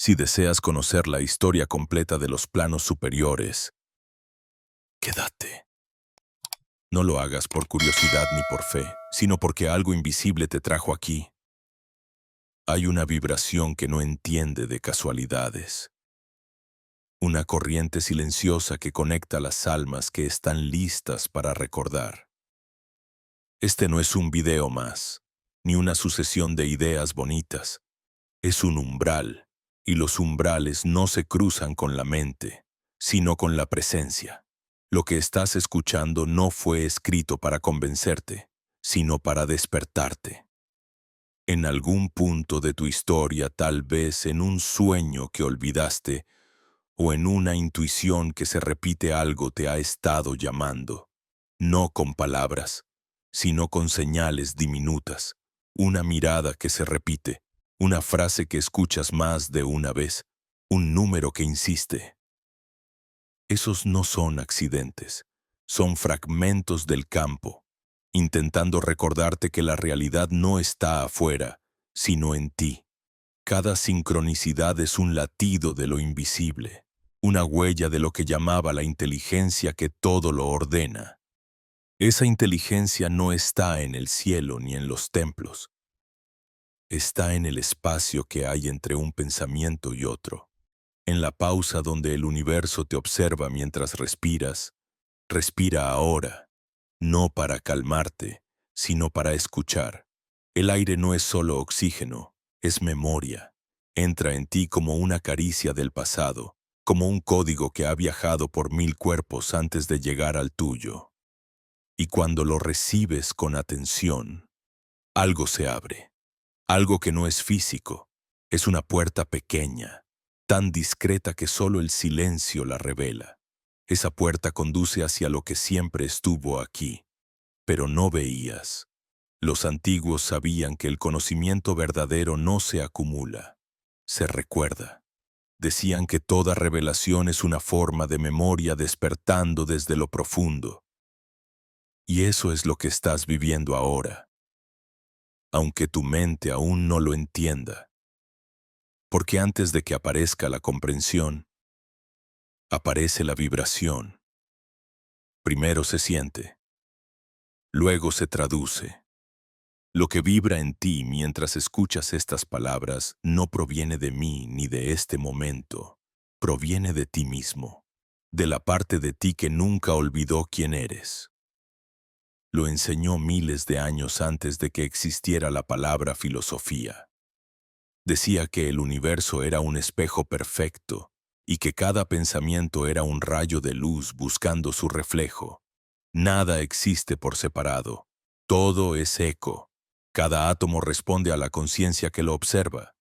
Si deseas conocer la historia completa de los planos superiores, quédate. No lo hagas por curiosidad ni por fe, sino porque algo invisible te trajo aquí. Hay una vibración que no entiende de casualidades. Una corriente silenciosa que conecta las almas que están listas para recordar. Este no es un video más, ni una sucesión de ideas bonitas. Es un umbral, y los umbrales no se cruzan con la mente, sino con la presencia. Lo que estás escuchando no fue escrito para convencerte, sino para despertarte. En algún punto de tu historia, tal vez en un sueño que olvidaste, o en una intuición que se repite, algo te ha estado llamando. No con palabras, sino con señales diminutas. Una mirada que se repite, una frase que escuchas más de una vez, un número que insiste. Esos no son accidentes, son fragmentos del campo, intentando recordarte que la realidad no está afuera, sino en ti. Cada sincronicidad es un latido de lo invisible, una huella de lo que llamaba la inteligencia que todo lo ordena. Esa inteligencia no está en el cielo ni en los templos. Está en el espacio que hay entre un pensamiento y otro, en la pausa donde el universo te observa mientras respiras. Respira ahora, no para calmarte, sino para escuchar. El aire no es solo oxígeno, es memoria. Entra en ti como una caricia del pasado, como un código que ha viajado por 1000 cuerpos antes de llegar al tuyo. Y cuando lo recibes con atención, algo se abre. Algo que no es físico, es una puerta pequeña, tan discreta que solo el silencio la revela. Esa puerta conduce hacia lo que siempre estuvo aquí, pero no veías. Los antiguos sabían que el conocimiento verdadero no se acumula, se recuerda. Decían que toda revelación es una forma de memoria despertando desde lo profundo. Y eso es lo que estás viviendo ahora, aunque tu mente aún no lo entienda. Porque antes de que aparezca la comprensión, aparece la vibración. Primero se siente, luego se traduce. Lo que vibra en ti mientras escuchas estas palabras no proviene de mí ni de este momento, proviene de ti mismo, de la parte de ti que nunca olvidó quién eres. Lo enseñó miles de años antes de que existiera la palabra filosofía. Decía que el universo era un espejo perfecto y que cada pensamiento era un rayo de luz buscando su reflejo. Nada existe por separado, todo es eco. Cada átomo responde a la conciencia que lo observa,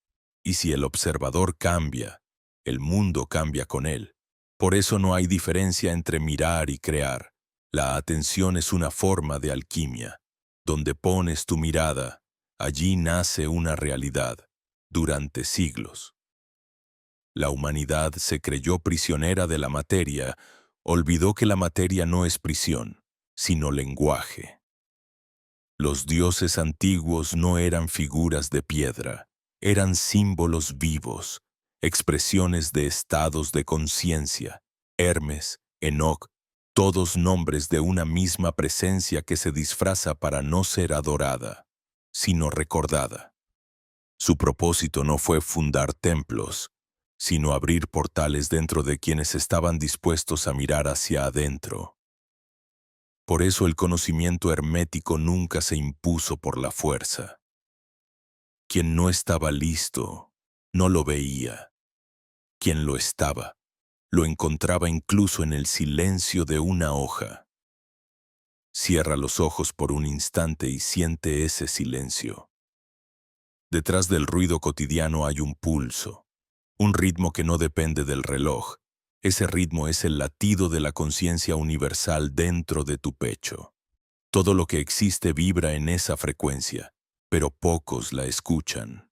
y si el observador cambia, el mundo cambia con él. Por eso no hay diferencia entre mirar y crear. La atención es una forma de alquimia. Donde pones tu mirada, allí nace una realidad. Durante siglos, la humanidad se creyó prisionera de la materia, olvidó que la materia no es prisión, sino lenguaje. Los dioses antiguos no eran figuras de piedra, eran símbolos vivos, expresiones de estados de conciencia. Hermes, Enoc, todos nombres de una misma presencia que se disfraza para no ser adorada, sino recordada. Su propósito no fue fundar templos, sino abrir portales dentro de quienes estaban dispuestos a mirar hacia adentro. Por eso el conocimiento hermético nunca se impuso por la fuerza. Quien no estaba listo, no lo veía. Quien lo estaba, lo encontraba incluso en el silencio de una hoja. Cierra los ojos por un instante y siente ese silencio. Detrás del ruido cotidiano hay un pulso, un ritmo que no depende del reloj. Ese ritmo es el latido de la conciencia universal dentro de tu pecho. Todo lo que existe vibra en esa frecuencia, pero pocos la escuchan.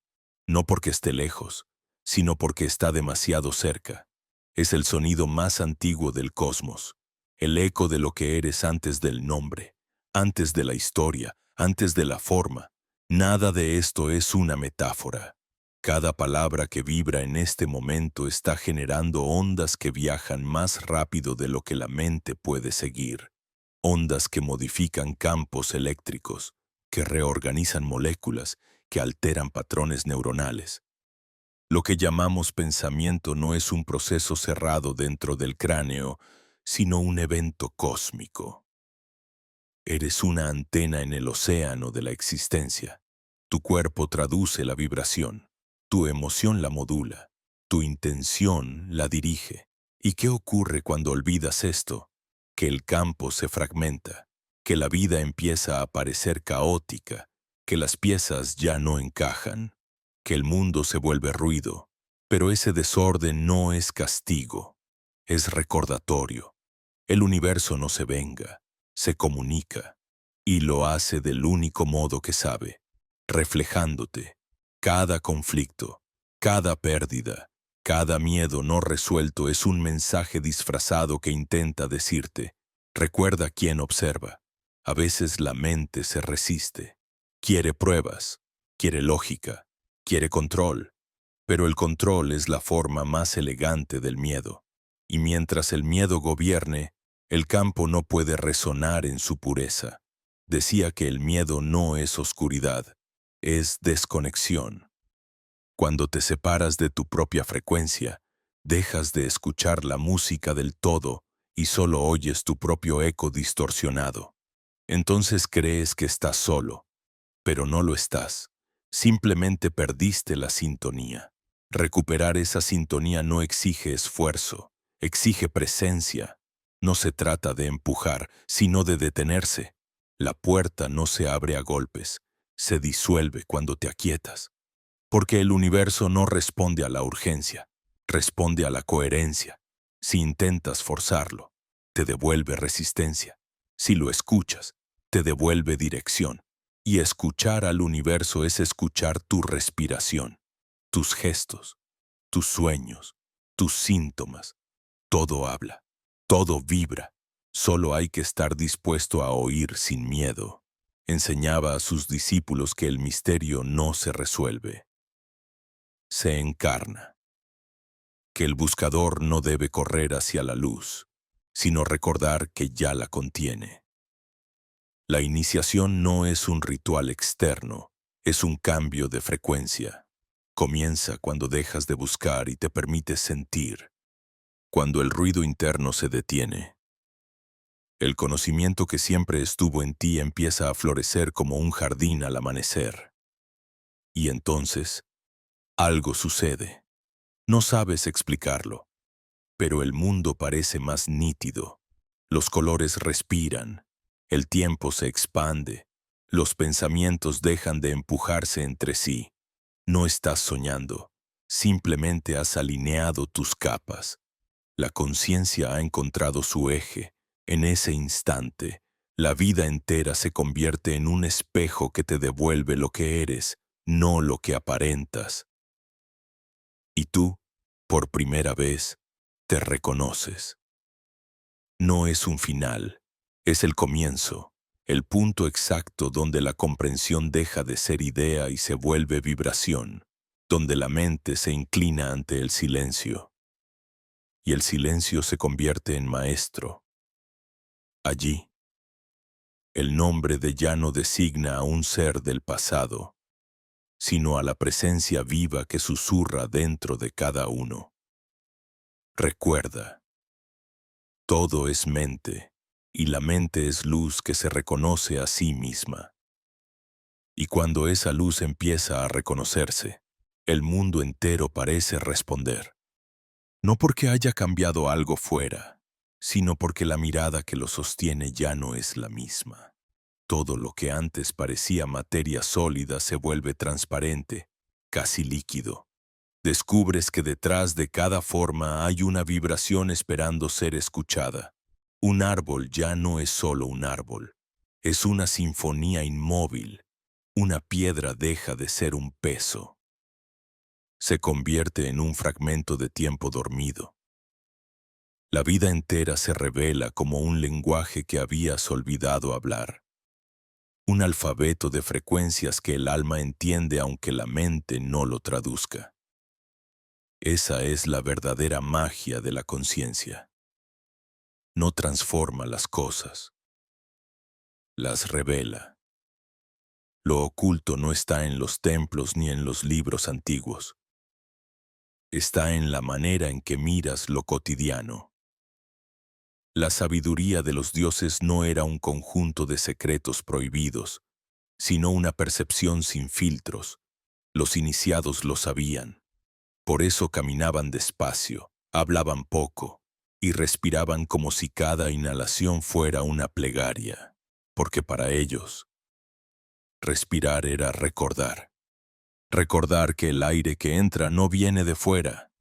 No porque esté lejos, sino porque está demasiado cerca. Es el sonido más antiguo del cosmos, el eco de lo que eres antes del nombre, antes de la historia, antes de la forma. Nada de esto es una metáfora. Cada palabra que vibra en este momento está generando ondas que viajan más rápido de lo que la mente puede seguir. Ondas que modifican campos eléctricos, que reorganizan moléculas, que alteran patrones neuronales. Lo que llamamos pensamiento no es un proceso cerrado dentro del cráneo, sino un evento cósmico. Eres una antena en el océano de la existencia. Tu cuerpo traduce la vibración, tu emoción la modula, tu intención la dirige. ¿Y qué ocurre cuando olvidas esto? Que el campo se fragmenta, que la vida empieza a parecer caótica, que las piezas ya no encajan, que el mundo se vuelve ruido. Pero ese desorden no es castigo, es recordatorio. El universo no se venga, se comunica, y lo hace del único modo que sabe, reflejándote. Cada conflicto, cada pérdida, cada miedo no resuelto es un mensaje disfrazado que intenta decirte, recuerda quién observa. A veces la mente se resiste, quiere pruebas, quiere lógica, quiere control, pero el control es la forma más elegante del miedo. Y mientras el miedo gobierne, el campo no puede resonar en su pureza. Decía que el miedo no es oscuridad, es desconexión. Cuando te separas de tu propia frecuencia, dejas de escuchar la música del todo y solo oyes tu propio eco distorsionado. Entonces crees que estás solo, pero no lo estás. Simplemente perdiste la sintonía. Recuperar esa sintonía no exige esfuerzo, exige presencia. No se trata de empujar, sino de detenerse. La puerta no se abre a golpes, se disuelve cuando te aquietas. Porque el universo no responde a la urgencia, responde a la coherencia. Si intentas forzarlo, te devuelve resistencia. Si lo escuchas, te devuelve dirección. Y escuchar al universo es escuchar tu respiración, tus gestos, tus sueños, tus síntomas. Todo habla, todo vibra. Solo hay que estar dispuesto a oír sin miedo. Enseñaba a sus discípulos que el misterio no se resuelve, se encarna. Que el buscador no debe correr hacia la luz, sino recordar que ya la contiene. La iniciación no es un ritual externo, es un cambio de frecuencia. Comienza cuando dejas de buscar y te permites sentir, cuando el ruido interno se detiene. El conocimiento que siempre estuvo en ti empieza a florecer como un jardín al amanecer. Y entonces, algo sucede. No sabes explicarlo, pero el mundo parece más nítido. Los colores respiran, el tiempo se expande, los pensamientos dejan de empujarse entre sí. No estás soñando, simplemente has alineado tus capas. La conciencia ha encontrado su eje. En ese instante, la vida entera se convierte en un espejo que te devuelve lo que eres, no lo que aparentas. Y tú, por primera vez, te reconoces. No es un final, es el comienzo, el punto exacto donde la comprensión deja de ser idea y se vuelve vibración, donde la mente se inclina ante el silencio, y el silencio se convierte en maestro. Allí, el nombre de ya no designa a un ser del pasado, sino a la presencia viva que susurra dentro de cada uno. Recuerda, todo es mente, y la mente es luz que se reconoce a sí misma. Y cuando esa luz empieza a reconocerse, el mundo entero parece responder. No porque haya cambiado algo fuera, sino porque la mirada que lo sostiene ya no es la misma. Todo lo que antes parecía materia sólida se vuelve transparente, casi líquido. Descubres que detrás de cada forma hay una vibración esperando ser escuchada. Un árbol ya no es solo un árbol, es una sinfonía inmóvil. Una piedra deja de ser un peso. Se convierte en un fragmento de tiempo dormido. La vida entera se revela como un lenguaje que habías olvidado hablar. Un alfabeto de frecuencias que el alma entiende aunque la mente no lo traduzca. Esa es la verdadera magia de la conciencia. No transforma las cosas, las revela. Lo oculto no está en los templos ni en los libros antiguos. Está en la manera en que miras lo cotidiano. La sabiduría de los dioses no era un conjunto de secretos prohibidos, sino una percepción sin filtros. Los iniciados lo sabían. Por eso caminaban despacio, hablaban poco y respiraban como si cada inhalación fuera una plegaria, porque para ellos, respirar era recordar. Recordar que el aire que entra no viene de fuera,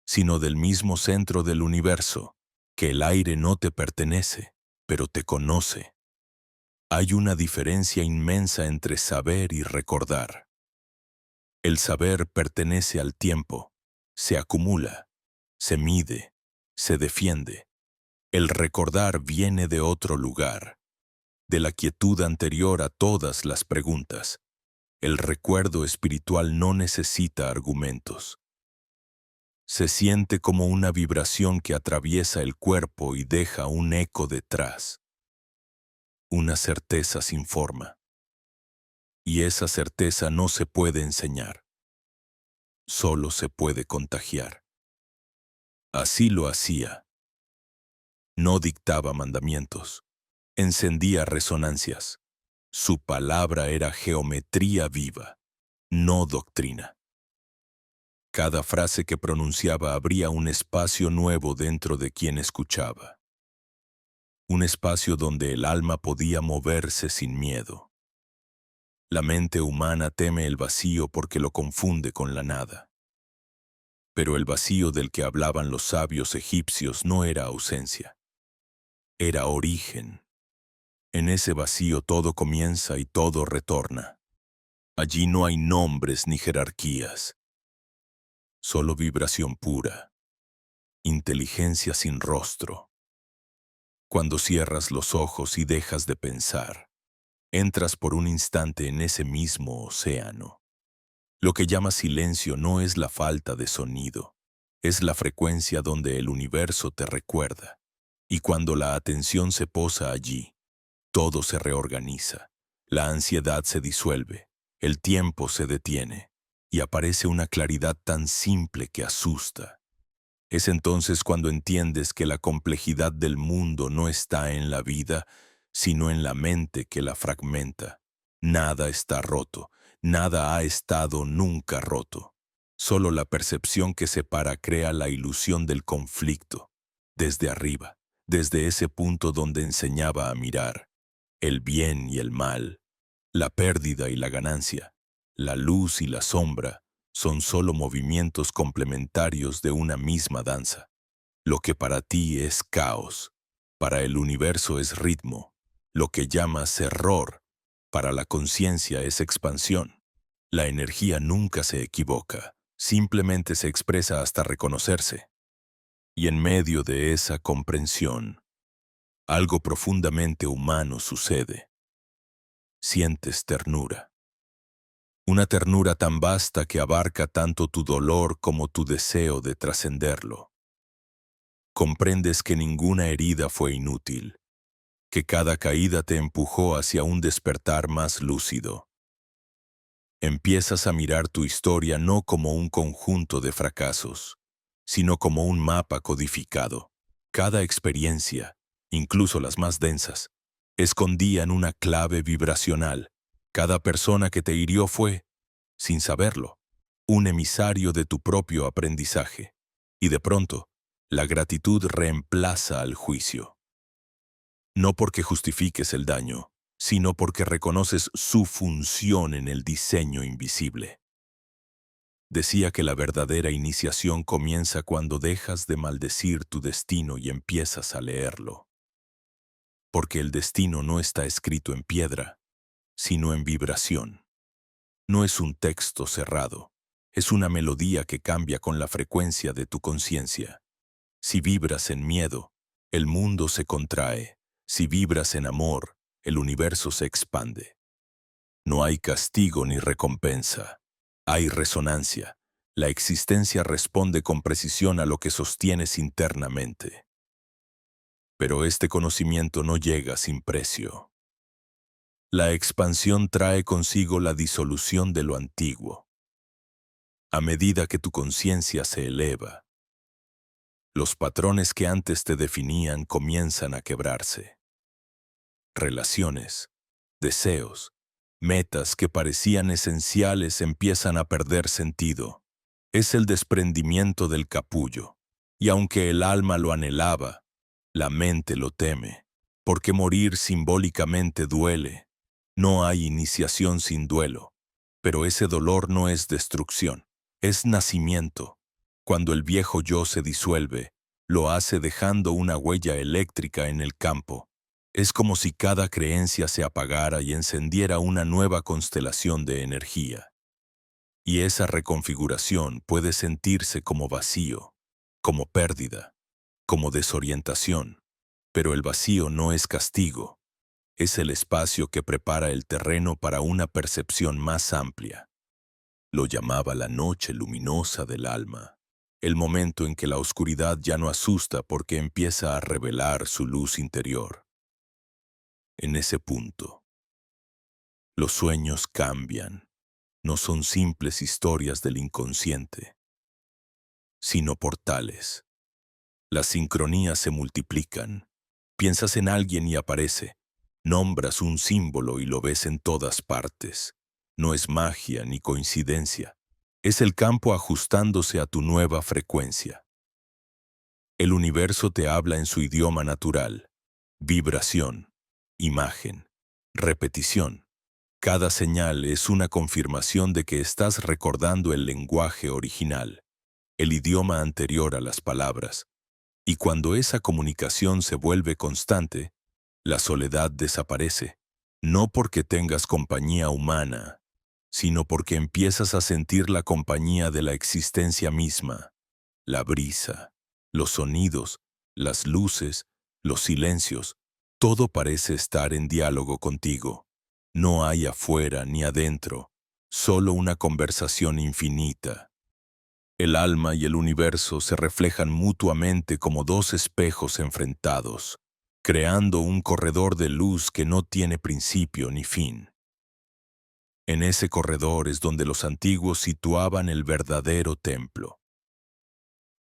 sino del mismo centro del universo, que el aire no te pertenece, pero te conoce. Hay una diferencia inmensa entre saber y recordar. El saber pertenece al tiempo, se acumula, se mide, se defiende. El recordar viene de otro lugar, de la quietud anterior a todas las preguntas. El recuerdo espiritual no necesita argumentos. Se siente como una vibración que atraviesa el cuerpo y deja un eco detrás. Una certeza sin forma. Y esa certeza no se puede enseñar. Solo se puede contagiar. Así lo hacía. No dictaba mandamientos. Encendía resonancias. Su palabra era geometría viva, no doctrina. Cada frase que pronunciaba abría un espacio nuevo dentro de quien escuchaba. Un espacio donde el alma podía moverse sin miedo. La mente humana teme el vacío porque lo confunde con la nada. Pero el vacío del que hablaban los sabios egipcios no era ausencia. Era origen. En ese vacío todo comienza y todo retorna. Allí no hay nombres ni jerarquías. Solo vibración pura. Inteligencia sin rostro. Cuando cierras los ojos y dejas de pensar, entras por un instante en ese mismo océano. Lo que llamas silencio no es la falta de sonido, es la frecuencia donde el universo te recuerda. Y cuando la atención se posa allí, todo se reorganiza, la ansiedad se disuelve, el tiempo se detiene, y aparece una claridad tan simple que asusta. Es entonces cuando entiendes que la complejidad del mundo no está en la vida, sino en la mente que la fragmenta. Nada está roto, nada ha estado nunca roto. Solo la percepción que separa crea la ilusión del conflicto. Desde arriba, desde ese punto donde enseñaba a mirar, el bien y el mal, la pérdida y la ganancia, la luz y la sombra, son solo movimientos complementarios de una misma danza. Lo que para ti es caos, para el universo es ritmo. Lo que llamas error, para la conciencia es expansión. La energía nunca se equivoca, simplemente se expresa hasta reconocerse. Y en medio de esa comprensión, algo profundamente humano sucede. Sientes ternura. Una ternura tan vasta que abarca tanto tu dolor como tu deseo de trascenderlo. Comprendes que ninguna herida fue inútil, que cada caída te empujó hacia un despertar más lúcido. Empiezas a mirar tu historia no como un conjunto de fracasos, sino como un mapa codificado. Cada experiencia, incluso las más densas, escondían una clave vibracional. Cada persona que te hirió fue, sin saberlo, un emisario de tu propio aprendizaje. Y de pronto, la gratitud reemplaza al juicio. No porque justifiques el daño, sino porque reconoces su función en el diseño invisible. Decía que la verdadera iniciación comienza cuando dejas de maldecir tu destino y empiezas a leerlo. Porque el destino no está escrito en piedra, sino en vibración. No es un texto cerrado, es una melodía que cambia con la frecuencia de tu conciencia. Si vibras en miedo, el mundo se contrae. Si vibras en amor, el universo se expande. No hay castigo ni recompensa. Hay resonancia. La existencia responde con precisión a lo que sostienes internamente. Pero este conocimiento no llega sin precio. La expansión trae consigo la disolución de lo antiguo. A medida que tu conciencia se eleva, los patrones que antes te definían comienzan a quebrarse. Relaciones, deseos, metas que parecían esenciales empiezan a perder sentido. Es el desprendimiento del capullo, y aunque el alma lo anhelaba, la mente lo teme, porque morir simbólicamente duele. No hay iniciación sin duelo, pero ese dolor no es destrucción, es nacimiento. Cuando el viejo yo se disuelve, lo hace dejando una huella eléctrica en el campo. Es como si cada creencia se apagara y encendiera una nueva constelación de energía. Y esa reconfiguración puede sentirse como vacío, como pérdida, como desorientación. Pero el vacío no es castigo, es el espacio que prepara el terreno para una percepción más amplia. Lo llamaba la noche luminosa del alma, el momento en que la oscuridad ya no asusta porque empieza a revelar su luz interior. En ese punto, los sueños cambian. No son simples historias del inconsciente, sino portales. Las sincronías se multiplican. Piensas en alguien y aparece. Nombras un símbolo y lo ves en todas partes. No es magia ni coincidencia. Es el campo ajustándose a tu nueva frecuencia. El universo te habla en su idioma natural. Vibración, imagen, repetición. Cada señal es una confirmación de que estás recordando el lenguaje original, el idioma anterior a las palabras. Y cuando esa comunicación se vuelve constante, la soledad desaparece, no porque tengas compañía humana, sino porque empiezas a sentir la compañía de la existencia misma, la brisa, los sonidos, las luces, los silencios, todo parece estar en diálogo contigo. No hay afuera ni adentro, solo una conversación infinita. El alma y el universo se reflejan mutuamente como dos espejos enfrentados, creando un corredor de luz que no tiene principio ni fin. En ese corredor es donde los antiguos situaban el verdadero templo.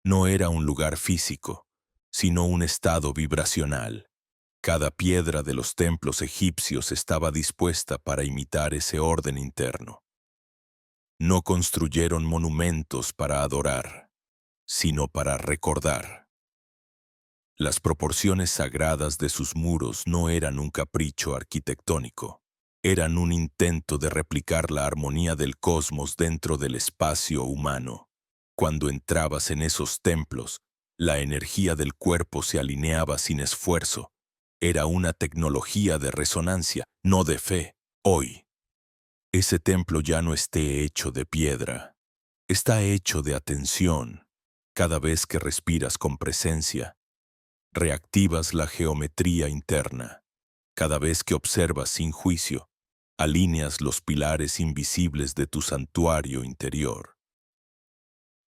No era un lugar físico, sino un estado vibracional. Cada piedra de los templos egipcios estaba dispuesta para imitar ese orden interno. No construyeron monumentos para adorar, sino para recordar. Las proporciones sagradas de sus muros no eran un capricho arquitectónico, eran un intento de replicar la armonía del cosmos dentro del espacio humano. Cuando entrabas en esos templos, la energía del cuerpo se alineaba sin esfuerzo. Era una tecnología de resonancia, no de fe. Hoy, ese templo ya no esté hecho de piedra, está hecho de atención. Cada vez que respiras con presencia, reactivas la geometría interna. Cada vez que observas sin juicio, alineas los pilares invisibles de tu santuario interior.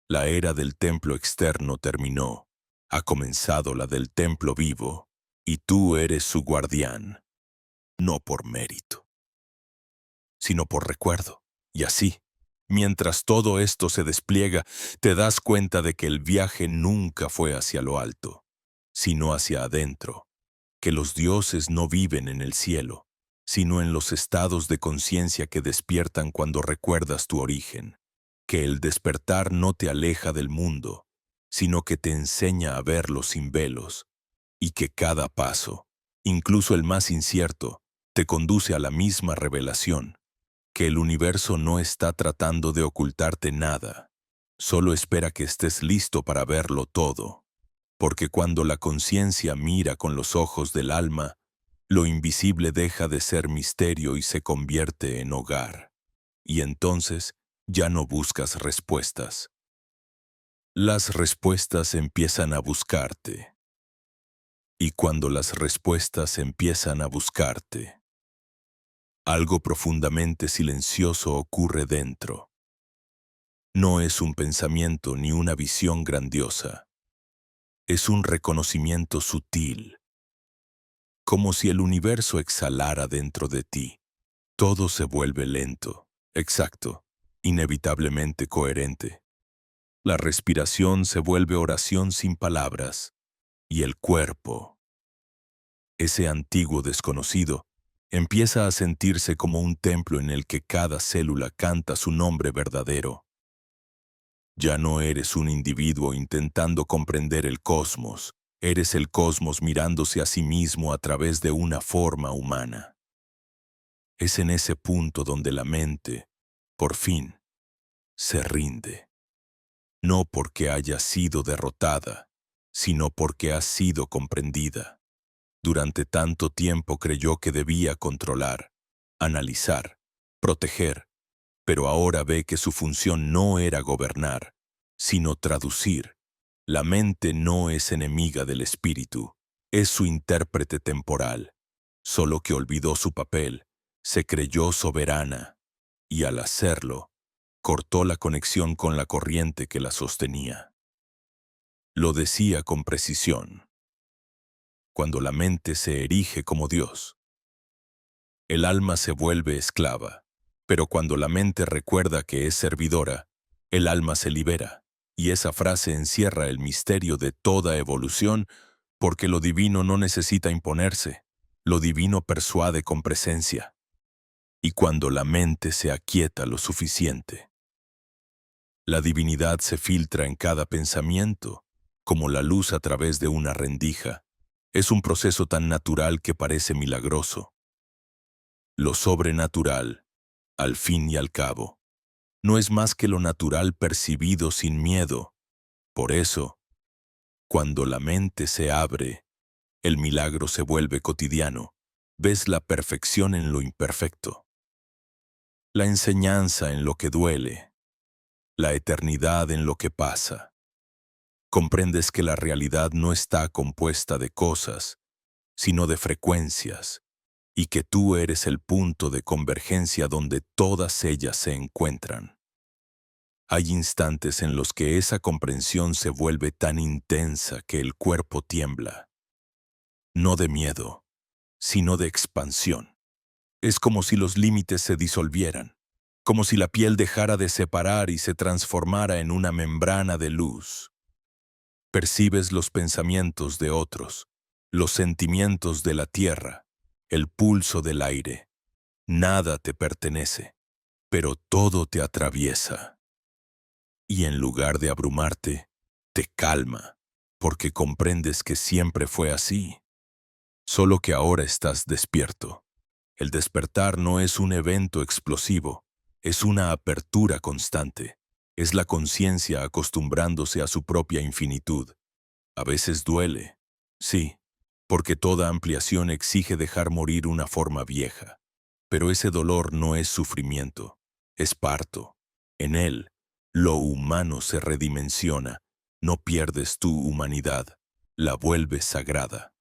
La era del templo externo terminó. Ha comenzado la del templo vivo, y tú eres su guardián, no por mérito, sino por recuerdo. Y así, mientras todo esto se despliega, te das cuenta de que el viaje nunca fue hacia lo alto, sino hacia adentro, que los dioses no viven en el cielo, sino en los estados de conciencia que despiertan cuando recuerdas tu origen, que el despertar no te aleja del mundo, sino que te enseña a verlo sin velos, y que cada paso, incluso el más incierto, te conduce a la misma revelación, que el universo no está tratando de ocultarte nada, solo espera que estés listo para verlo todo, porque cuando la conciencia mira con los ojos del alma, lo invisible deja de ser misterio y se convierte en hogar. Y entonces ya no buscas respuestas. Las respuestas empiezan a buscarte. Y cuando las respuestas empiezan a buscarte, Algo profundamente silencioso ocurre dentro. No es un pensamiento ni una visión grandiosa. Es un reconocimiento sutil, como si el universo exhalara dentro de ti. Todo se vuelve lento, exacto, inevitablemente coherente. La respiración se vuelve oración sin palabras, y el cuerpo, ese antiguo desconocido, empieza a sentirse como un templo en el que cada célula canta su nombre verdadero. Ya no eres un individuo intentando comprender el cosmos, eres el cosmos mirándose a sí mismo a través de una forma humana. Es en ese punto donde la mente, por fin, se rinde. No porque haya sido derrotada, sino porque ha sido comprendida. Durante tanto tiempo creyó que debía controlar, analizar, proteger, pero ahora ve que su función no era gobernar, sino traducir. La mente no es enemiga del espíritu, es su intérprete temporal, solo que olvidó su papel, se creyó soberana, y al hacerlo, cortó la conexión con la corriente que la sostenía. Lo decía con precisión. Cuando la mente se erige como Dios, el alma se vuelve esclava, pero cuando la mente recuerda que es servidora, el alma se libera, y esa frase encierra el misterio de toda evolución, porque lo divino no necesita imponerse, lo divino persuade con presencia, y cuando la mente se aquieta lo suficiente, la divinidad se filtra en cada pensamiento, como la luz a través de una rendija. Es un proceso tan natural que parece milagroso. Lo sobrenatural, al fin y al cabo, no es más que lo natural percibido sin miedo. Por eso, cuando la mente se abre, el milagro se vuelve cotidiano. Ves la perfección en lo imperfecto, la enseñanza en lo que duele, la eternidad en lo que pasa. Comprendes que la realidad no está compuesta de cosas, sino de frecuencias, y que tú eres el punto de convergencia donde todas ellas se encuentran. Hay instantes en los que esa comprensión se vuelve tan intensa que el cuerpo tiembla, no de miedo, sino de expansión. Es como si los límites se disolvieran, como si la piel dejara de separar y se transformara en una membrana de luz. Percibes los pensamientos de otros, los sentimientos de la tierra, el pulso del aire. Nada te pertenece, pero todo te atraviesa. Y en lugar de abrumarte, te calma, porque comprendes que siempre fue así, solo que ahora estás despierto. El despertar no es un evento explosivo, es una apertura constante. Es la conciencia acostumbrándose a su propia infinitud. A veces duele, sí, porque toda ampliación exige dejar morir una forma vieja. Pero ese dolor no es sufrimiento, es parto. En él, lo humano se redimensiona, no pierdes tu humanidad, la vuelves sagrada.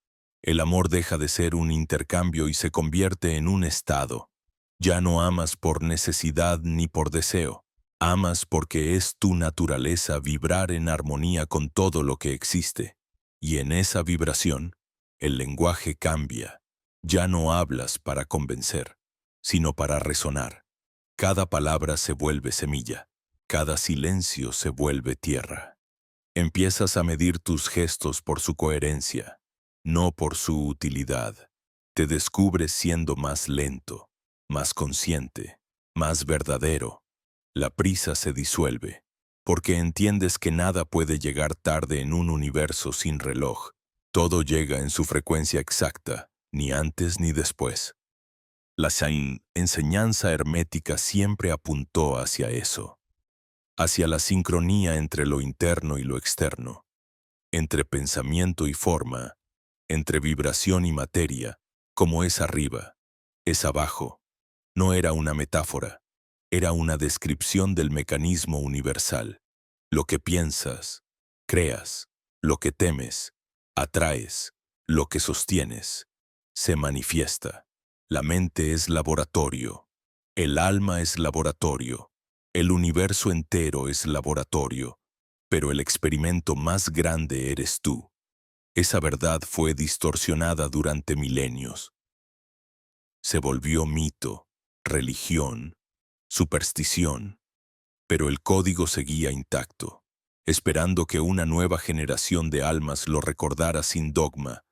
El amor deja de ser un intercambio y se convierte en un estado. Ya no amas por necesidad ni por deseo. Amas porque es tu naturaleza vibrar en armonía con todo lo que existe. Y en esa vibración, el lenguaje cambia. Ya no hablas para convencer, sino para resonar. Cada palabra se vuelve semilla. Cada silencio se vuelve tierra. Empiezas a medir tus gestos por su coherencia, no por su utilidad. Te descubres siendo más lento, más consciente, más verdadero. La prisa se disuelve, porque entiendes que nada puede llegar tarde en un universo sin reloj. Todo llega en su frecuencia exacta, ni antes ni después. La enseñanza hermética siempre apuntó hacia eso, hacia la sincronía entre lo interno y lo externo, entre pensamiento y forma, entre vibración y materia, como es arriba, es abajo. No era una metáfora, era una descripción del mecanismo universal. Lo que piensas, creas, lo que temes, atraes, lo que sostienes, se manifiesta. La mente es laboratorio. El alma es laboratorio. El universo entero es laboratorio. Pero el experimento más grande eres tú. Esa verdad fue distorsionada durante milenios. Se volvió mito, religión, superstición. Pero el código seguía intacto, esperando que una nueva generación de almas lo recordara sin dogma.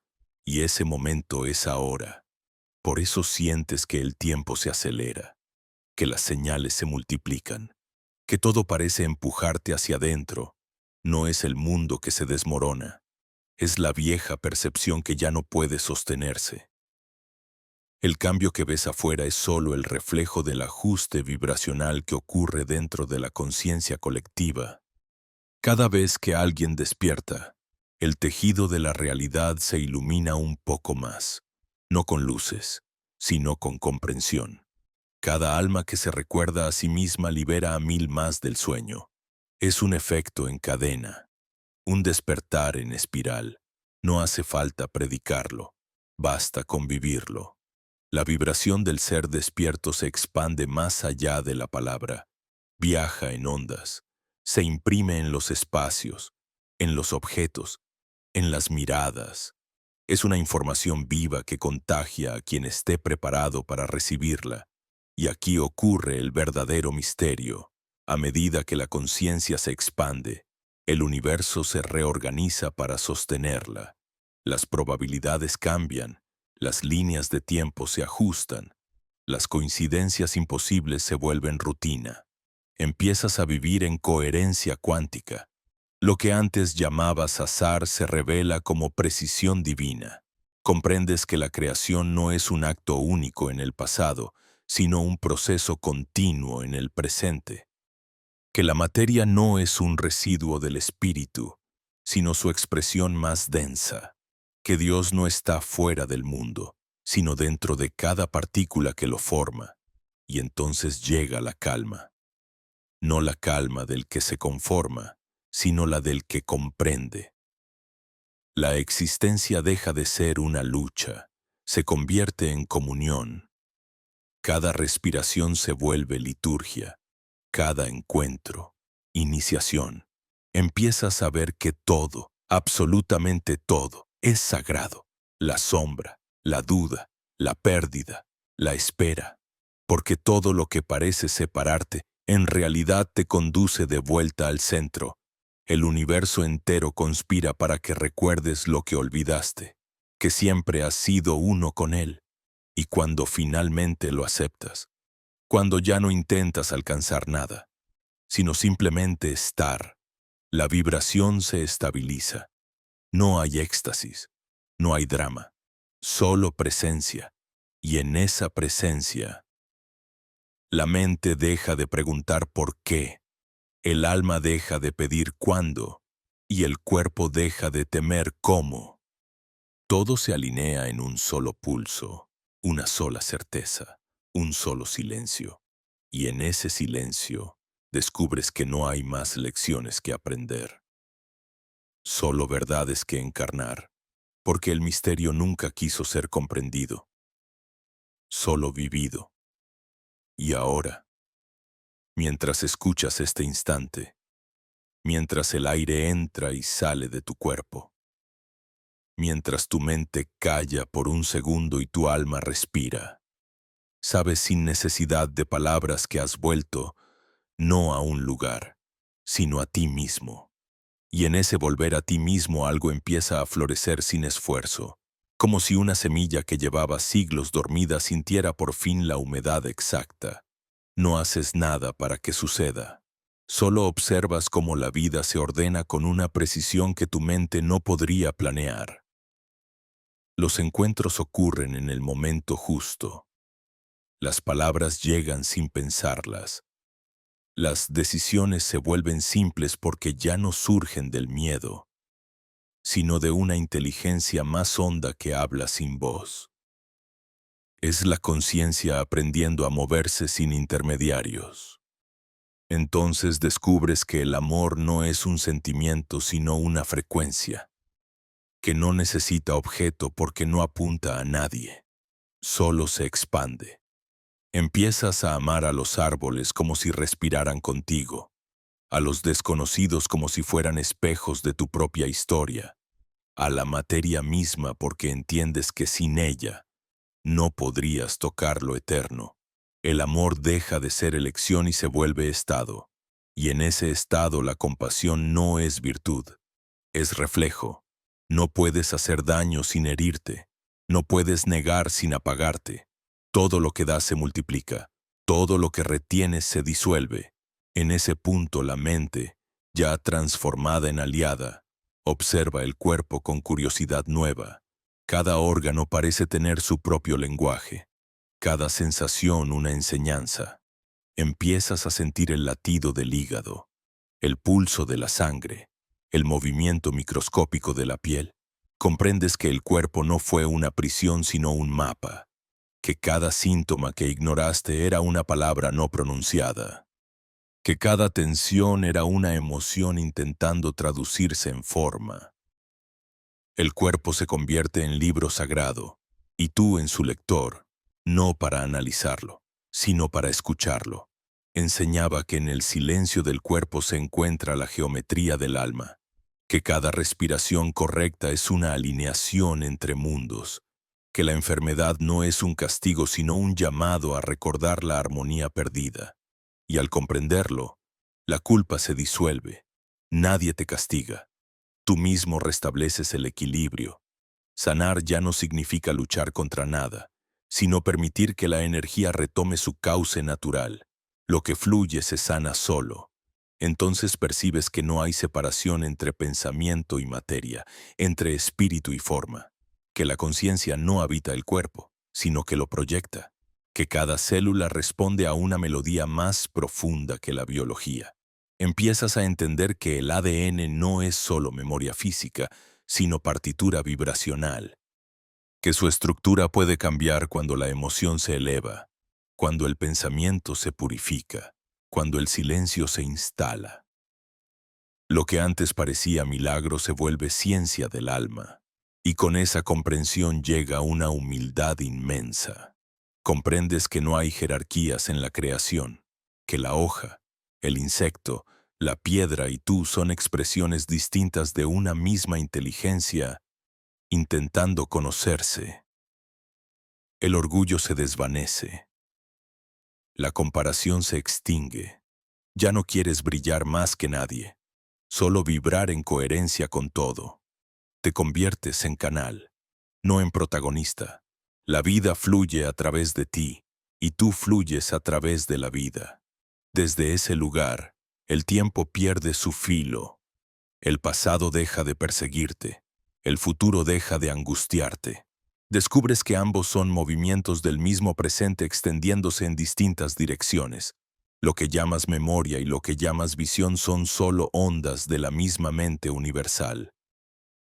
Y ese momento es ahora. Por eso sientes que el tiempo se acelera, que las señales se multiplican, que todo parece empujarte hacia adentro. No es el mundo que se desmorona, es la vieja percepción que ya no puede sostenerse. El cambio que ves afuera es solo el reflejo del ajuste vibracional que ocurre dentro de la conciencia colectiva. Cada vez que alguien despierta, el tejido de la realidad se ilumina un poco más, no con luces, sino con comprensión. Cada alma que se recuerda a sí misma libera a mil más del sueño. Es un efecto en cadena, un despertar en espiral. No hace falta predicarlo, basta con vivirlo. La vibración del ser despierto se expande más allá de la palabra, viaja en ondas, se imprime en los espacios, en los objetos, en las miradas. Es una información viva que contagia a quien esté preparado para recibirla. Y aquí ocurre el verdadero misterio. A medida que la conciencia se expande, el universo se reorganiza para sostenerla. Las probabilidades cambian, las líneas de tiempo se ajustan, las coincidencias imposibles se vuelven rutina. Empiezas a vivir en coherencia cuántica. Lo que antes llamabas azar se revela como precisión divina. Comprendes que la creación no es un acto único en el pasado, sino un proceso continuo en el presente. Que la materia no es un residuo del espíritu, sino su expresión más densa. Que Dios no está fuera del mundo, sino dentro de cada partícula que lo forma. Y entonces llega la calma. No la calma del que se conforma, sino la del que comprende. La existencia deja de ser una lucha, se convierte en comunión. Cada respiración se vuelve liturgia, cada encuentro, iniciación. Empiezas a ver que todo, absolutamente todo, es sagrado. La sombra, la duda, la pérdida, la espera. Porque todo lo que parece separarte, en realidad te conduce de vuelta al centro. El universo entero conspira para que recuerdes lo que olvidaste, que siempre has sido uno con él. Y cuando finalmente lo aceptas, cuando ya no intentas alcanzar nada, sino simplemente estar, la vibración se estabiliza. No hay éxtasis, no hay drama, solo presencia. Y en esa presencia, la mente deja de preguntar por qué, el alma deja de pedir cuándo, y el cuerpo deja de temer cómo. Todo se alinea en un solo pulso, una sola certeza, un solo silencio. Y en ese silencio descubres que no hay más lecciones que aprender, solo verdades que encarnar, porque el misterio nunca quiso ser comprendido, solo vivido. Y ahora, mientras escuchas este instante, mientras el aire entra y sale de tu cuerpo, mientras tu mente calla por un segundo y tu alma respira, sabes sin necesidad de palabras que has vuelto no a un lugar, sino a ti mismo. Y en ese volver a ti mismo algo empieza a florecer sin esfuerzo, como si una semilla que llevaba siglos dormida sintiera por fin la humedad exacta. No haces nada para que suceda. Solo observas cómo la vida se ordena con una precisión que tu mente no podría planear. Los encuentros ocurren en el momento justo. Las palabras llegan sin pensarlas. Las decisiones se vuelven simples porque ya no surgen del miedo, sino de una inteligencia más honda que habla sin voz. Es la conciencia aprendiendo a moverse sin intermediarios. Entonces descubres que el amor no es un sentimiento sino una frecuencia, que no necesita objeto porque no apunta a nadie, solo se expande. Empiezas a amar a los árboles como si respiraran contigo, a los desconocidos como si fueran espejos de tu propia historia, a la materia misma porque entiendes que sin ella no podrías tocar lo eterno. El amor deja de ser elección y se vuelve estado, y en ese estado la compasión no es virtud, es reflejo. No puedes hacer daño sin herirte, no puedes negar sin apagarte. Todo lo que das se multiplica, todo lo que retienes se disuelve. En ese punto la mente, ya transformada en aliada, observa el cuerpo con curiosidad nueva. Cada órgano parece tener su propio lenguaje, cada sensación una enseñanza. Empiezas a sentir el latido del hígado, el pulso de la sangre, el movimiento microscópico de la piel. Comprendes que el cuerpo no fue una prisión sino un mapa, que cada síntoma que ignoraste era una palabra no pronunciada, que cada tensión era una emoción intentando traducirse en forma. El cuerpo se convierte en libro sagrado, y tú en su lector, no para analizarlo, sino para escucharlo. Enseñaba que en el silencio del cuerpo se encuentra la geometría del alma, que cada respiración correcta es una alineación entre mundos, que la enfermedad no es un castigo sino un llamado a recordar la armonía perdida. Y al comprenderlo, la culpa se disuelve. Nadie te castiga. Tú mismo restableces el equilibrio. Sanar ya no significa luchar contra nada, sino permitir que la energía retome su cauce natural. Lo que fluye se sana solo. Entonces percibes que no hay separación entre pensamiento y materia, entre espíritu y forma, que la conciencia no habita el cuerpo, sino que lo proyecta, que cada célula responde a una melodía más profunda que la biología. Empiezas a entender que el ADN no es solo memoria física, sino partitura vibracional, que su estructura puede cambiar cuando la emoción se eleva, cuando el pensamiento se purifica, cuando el silencio se instala. Lo que antes parecía milagro se vuelve ciencia del alma, y con esa comprensión llega una humildad inmensa. Comprendes que no hay jerarquías en la creación, que la hoja, el insecto, la piedra y tú son expresiones distintas de una misma inteligencia, intentando conocerse. El orgullo se desvanece. La comparación se extingue. Ya no quieres brillar más que nadie, solo vibrar en coherencia con todo. Te conviertes en canal, no en protagonista. La vida fluye a través de ti, y tú fluyes a través de la vida. Desde ese lugar, el tiempo pierde su filo. El pasado deja de perseguirte, el futuro deja de angustiarte. Descubres que ambos son movimientos del mismo presente extendiéndose en distintas direcciones. Lo que llamas memoria y lo que llamas visión son solo ondas de la misma mente universal.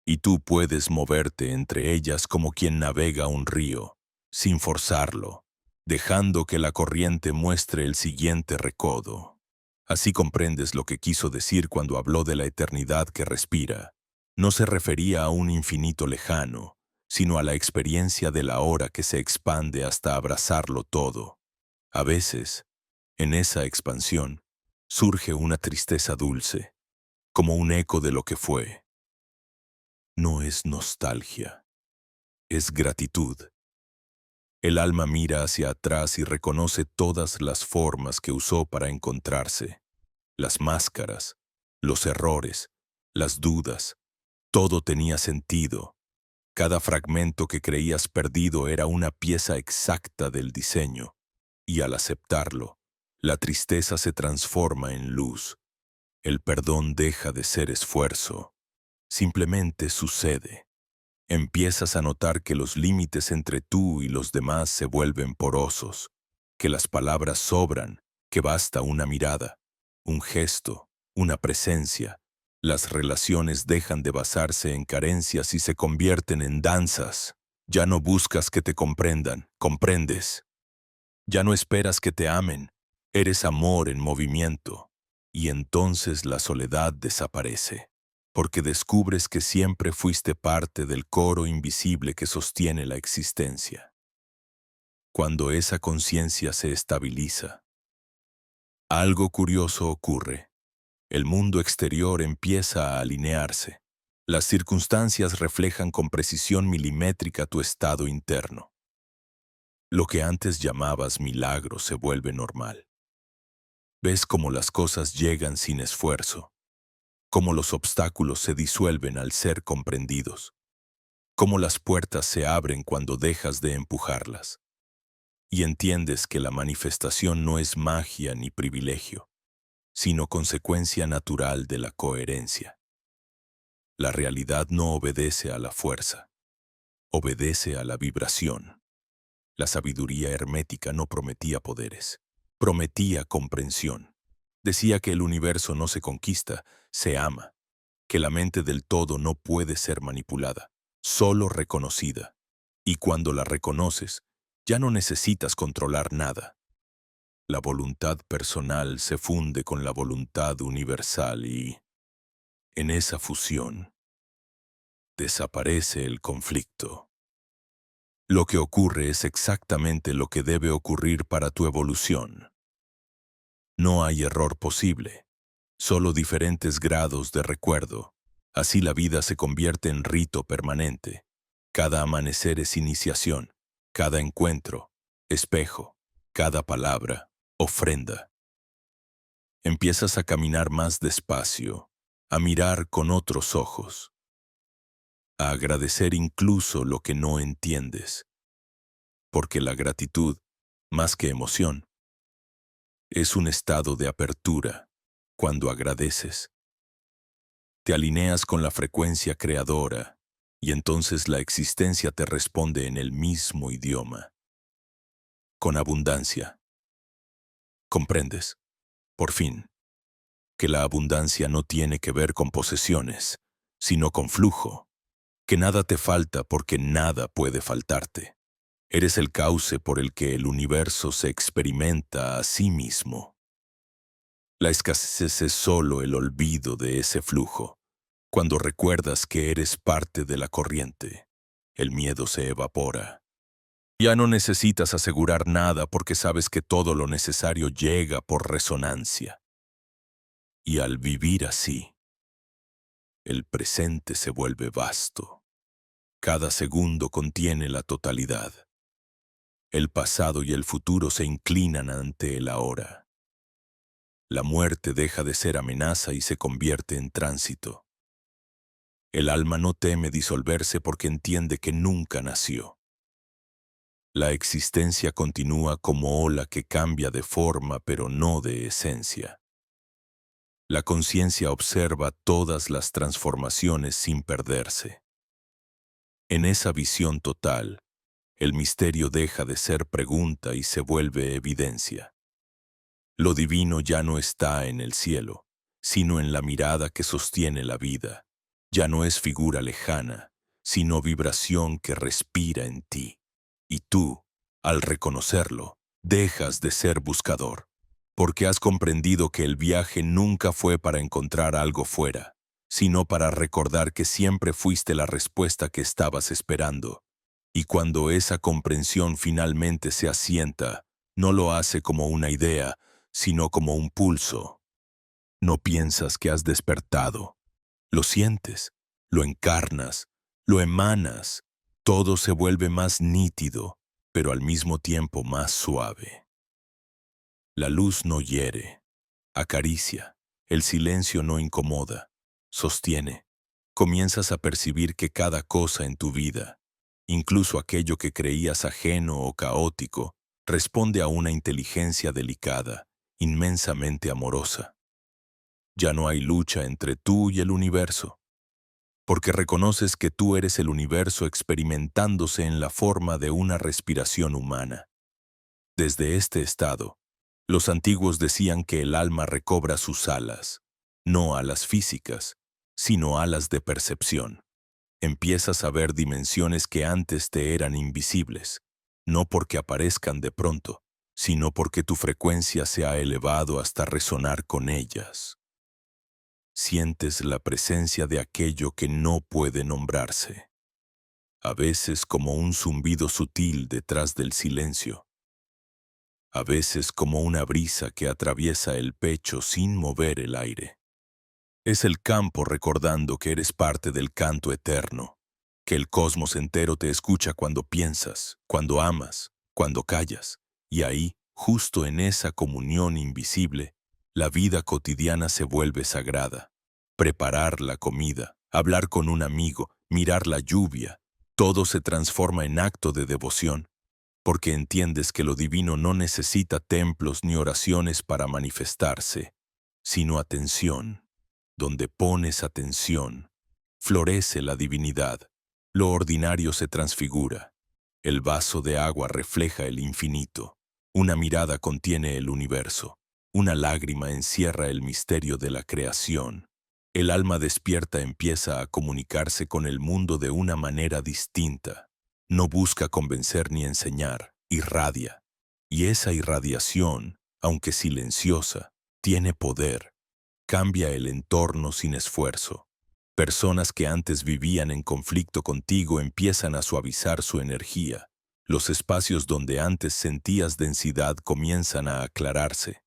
Y tú puedes moverte entre ellas como quien navega un río, sin forzarlo, dejando que la corriente muestre el siguiente recodo. Así comprendes lo que quiso decir cuando habló de la eternidad que respira. No se refería a un infinito lejano, sino a la experiencia de la hora que se expande hasta abrazarlo todo. A veces, en esa expansión, surge una tristeza dulce, como un eco de lo que fue. No es nostalgia, es gratitud. El alma mira hacia atrás y reconoce todas las formas que usó para encontrarse. Las máscaras, los errores, las dudas, todo tenía sentido. Cada fragmento que creías perdido era una pieza exacta del diseño, y al aceptarlo, la tristeza se transforma en luz. El perdón deja de ser esfuerzo, simplemente sucede. Empiezas a notar que los límites entre tú y los demás se vuelven porosos, que las palabras sobran, que basta una mirada, un gesto, una presencia. Las relaciones dejan de basarse en carencias y se convierten en danzas. Ya no buscas que te comprendan, comprendes. Ya no esperas que te amen, eres amor en movimiento. Y entonces la soledad desaparece, porque descubres que siempre fuiste parte del coro invisible que sostiene la existencia. Cuando esa conciencia se estabiliza, algo curioso ocurre. El mundo exterior empieza a alinearse. Las circunstancias reflejan con precisión milimétrica tu estado interno. Lo que antes llamabas milagro se vuelve normal. Ves cómo las cosas llegan sin esfuerzo, cómo los obstáculos se disuelven al ser comprendidos, cómo las puertas se abren cuando dejas de empujarlas. Y entiendes que la manifestación no es magia ni privilegio, sino consecuencia natural de la coherencia. La realidad no obedece a la fuerza, obedece a la vibración. La sabiduría hermética no prometía poderes, prometía comprensión. Decía que el universo no se conquista, se ama, que la mente del todo no puede ser manipulada, solo reconocida. Y cuando la reconoces, ya no necesitas controlar nada. La voluntad personal se funde con la voluntad universal y, en esa fusión, desaparece el conflicto. Lo que ocurre es exactamente lo que debe ocurrir para tu evolución. No hay error posible, solo diferentes grados de recuerdo. Así la vida se convierte en rito permanente. Cada amanecer es iniciación, cada encuentro, espejo, cada palabra, ofrenda. Empiezas a caminar más despacio, a mirar con otros ojos, a agradecer incluso lo que no entiendes, porque la gratitud, más que emoción, es un estado de apertura. Cuando agradeces, te alineas con la frecuencia creadora y entonces la existencia te responde en el mismo idioma, con abundancia. Comprendes, por fin, que la abundancia no tiene que ver con posesiones, sino con flujo, que nada te falta porque nada puede faltarte. Eres el cauce por el que el universo se experimenta a sí mismo. La escasez es solo el olvido de ese flujo. Cuando recuerdas que eres parte de la corriente, el miedo se evapora. Ya no necesitas asegurar nada porque sabes que todo lo necesario llega por resonancia. Y al vivir así, el presente se vuelve vasto. Cada segundo contiene la totalidad. El pasado y el futuro se inclinan ante el ahora. La muerte deja de ser amenaza y se convierte en tránsito. El alma no teme disolverse porque entiende que nunca nació. La existencia continúa como ola que cambia de forma pero no de esencia. La conciencia observa todas las transformaciones sin perderse. En esa visión total, el misterio deja de ser pregunta y se vuelve evidencia. Lo divino ya no está en el cielo, sino en la mirada que sostiene la vida. Ya no es figura lejana, sino vibración que respira en ti. Y tú, al reconocerlo, dejas de ser buscador, porque has comprendido que el viaje nunca fue para encontrar algo fuera, sino para recordar que siempre fuiste la respuesta que estabas esperando. Y cuando esa comprensión finalmente se asienta, no lo hace como una idea, sino como un pulso. No piensas que has despertado. Lo sientes, lo encarnas, lo emanas. Todo se vuelve más nítido, pero al mismo tiempo más suave. La luz no hiere, acaricia. El silencio no incomoda, sostiene. Comienzas a percibir que cada cosa en tu vida, incluso aquello que creías ajeno o caótico, responde a una inteligencia delicada, inmensamente amorosa. Ya no hay lucha entre tú y el universo, porque reconoces que tú eres el universo experimentándose en la forma de una respiración humana. Desde este estado, los antiguos decían que el alma recobra sus alas, no alas físicas, sino alas de percepción. Empiezas a ver dimensiones que antes te eran invisibles, no porque aparezcan de pronto, sino porque tu frecuencia se ha elevado hasta resonar con ellas. Sientes la presencia de aquello que no puede nombrarse. a veces como un zumbido sutil detrás del silencio, a veces como una brisa que atraviesa el pecho sin mover el aire. Es el campo recordando que eres parte del canto eterno, que el cosmos entero te escucha cuando piensas, cuando amas, cuando callas, y ahí, justo en esa comunión invisible, la vida cotidiana se vuelve sagrada. Preparar la comida, hablar con un amigo, mirar la lluvia, todo se transforma en acto de devoción, porque entiendes que lo divino no necesita templos ni oraciones para manifestarse, sino atención. Donde pones atención, florece la divinidad, lo ordinario se transfigura. El vaso de agua refleja el infinito, una mirada contiene el universo, una lágrima encierra el misterio de la creación. El alma despierta empieza a comunicarse con el mundo de una manera distinta. No busca convencer ni enseñar, irradia. Y esa irradiación, aunque silenciosa, tiene poder. Cambia el entorno sin esfuerzo. Personas que antes vivían en conflicto contigo empiezan a suavizar su energía. Los espacios donde antes sentías densidad comienzan a aclararse.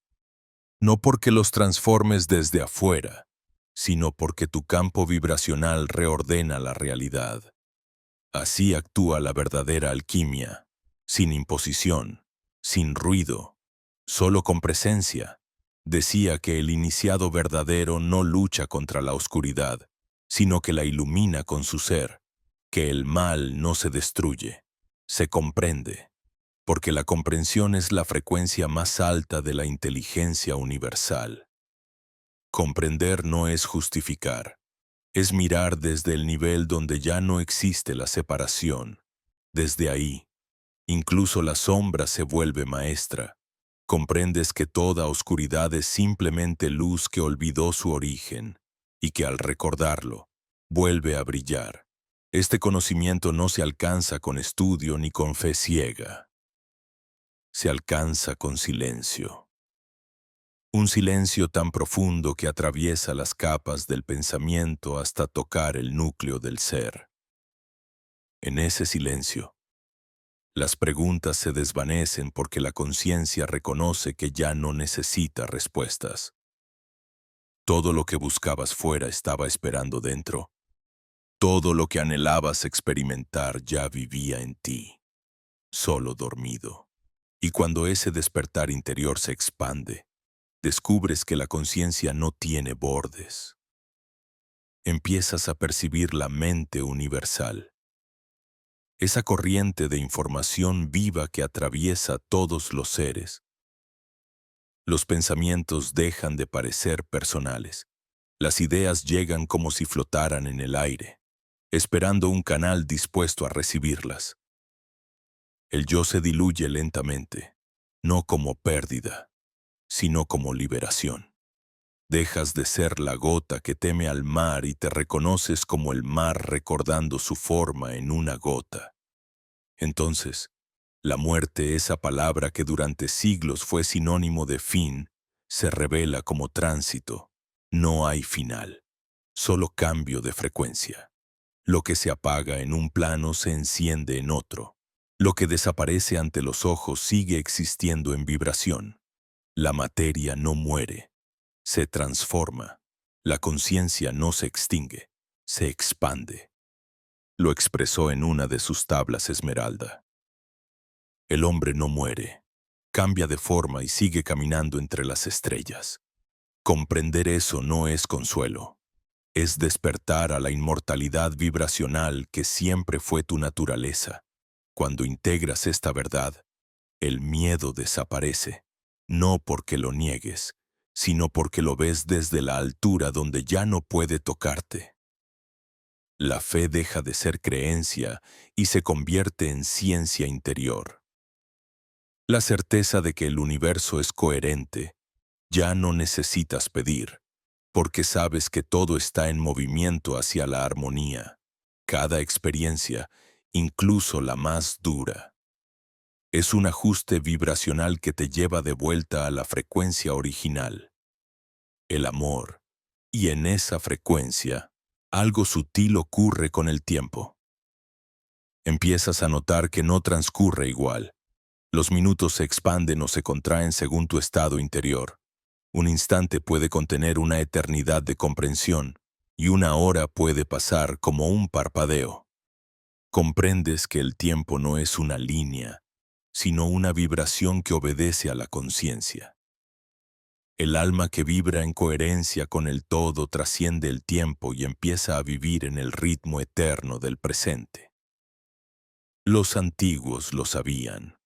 No porque los transformes desde afuera, sino porque tu campo vibracional reordena la realidad. Así actúa la verdadera alquimia, sin imposición, sin ruido, solo con presencia. Decía que el iniciado verdadero no lucha contra la oscuridad, sino que la ilumina con su ser, que el mal no se destruye, se comprende, porque la comprensión es la frecuencia más alta de la inteligencia universal. Comprender no es justificar, es mirar desde el nivel donde ya no existe la separación. Desde ahí, incluso la sombra se vuelve maestra. Comprendes que toda oscuridad es simplemente luz que olvidó su origen y que al recordarlo, vuelve a brillar. Este conocimiento no se alcanza con estudio ni con fe ciega. Se alcanza con silencio. Un silencio tan profundo que atraviesa las capas del pensamiento hasta tocar el núcleo del ser. En ese silencio, las preguntas se desvanecen porque la conciencia reconoce que ya no necesita respuestas. Todo lo que buscabas fuera estaba esperando dentro. Todo lo que anhelabas experimentar ya vivía en ti, solo dormido. Y cuando ese despertar interior se expande, descubres que la conciencia no tiene bordes. Empiezas a percibir la mente universal, esa corriente de información viva que atraviesa todos los seres. Los pensamientos dejan de parecer personales. Las ideas llegan como si flotaran en el aire, esperando un canal dispuesto a recibirlas. El yo se diluye lentamente, no como pérdida, sino como liberación. Dejas de ser la gota que teme al mar y te reconoces como el mar recordando su forma en una gota. Entonces, la muerte, esa palabra que durante siglos fue sinónimo de fin, se revela como tránsito. No hay final, solo cambio de frecuencia. Lo que se apaga en un plano se enciende en otro. Lo que desaparece ante los ojos sigue existiendo en vibración. La materia no muere, se transforma. La conciencia no se extingue, se expande. Lo expresó en una de sus tablas Esmeralda. El hombre no muere, cambia de forma y sigue caminando entre las estrellas. Comprender eso no es consuelo, es despertar a la inmortalidad vibracional que siempre fue tu naturaleza. Cuando integras esta verdad, el miedo desaparece, no porque lo niegues, sino porque lo ves desde la altura donde ya no puede tocarte. La fe deja de ser creencia y se convierte en ciencia interior. La certeza de que el universo es coherente, ya no necesitas pedir, porque sabes que todo está en movimiento hacia la armonía. Cada experiencia, incluso la más dura, es un ajuste vibracional que te lleva de vuelta a la frecuencia original, el amor, y en esa frecuencia, algo sutil ocurre con el tiempo. Empiezas a notar que no transcurre igual. Los minutos se expanden o se contraen según tu estado interior. Un instante puede contener una eternidad de comprensión, y una hora puede pasar como un parpadeo. Comprendes que el tiempo no es una línea, sino una vibración que obedece a la conciencia. El alma que vibra en coherencia con el todo trasciende el tiempo y empieza a vivir en el ritmo eterno del presente. Los antiguos lo sabían.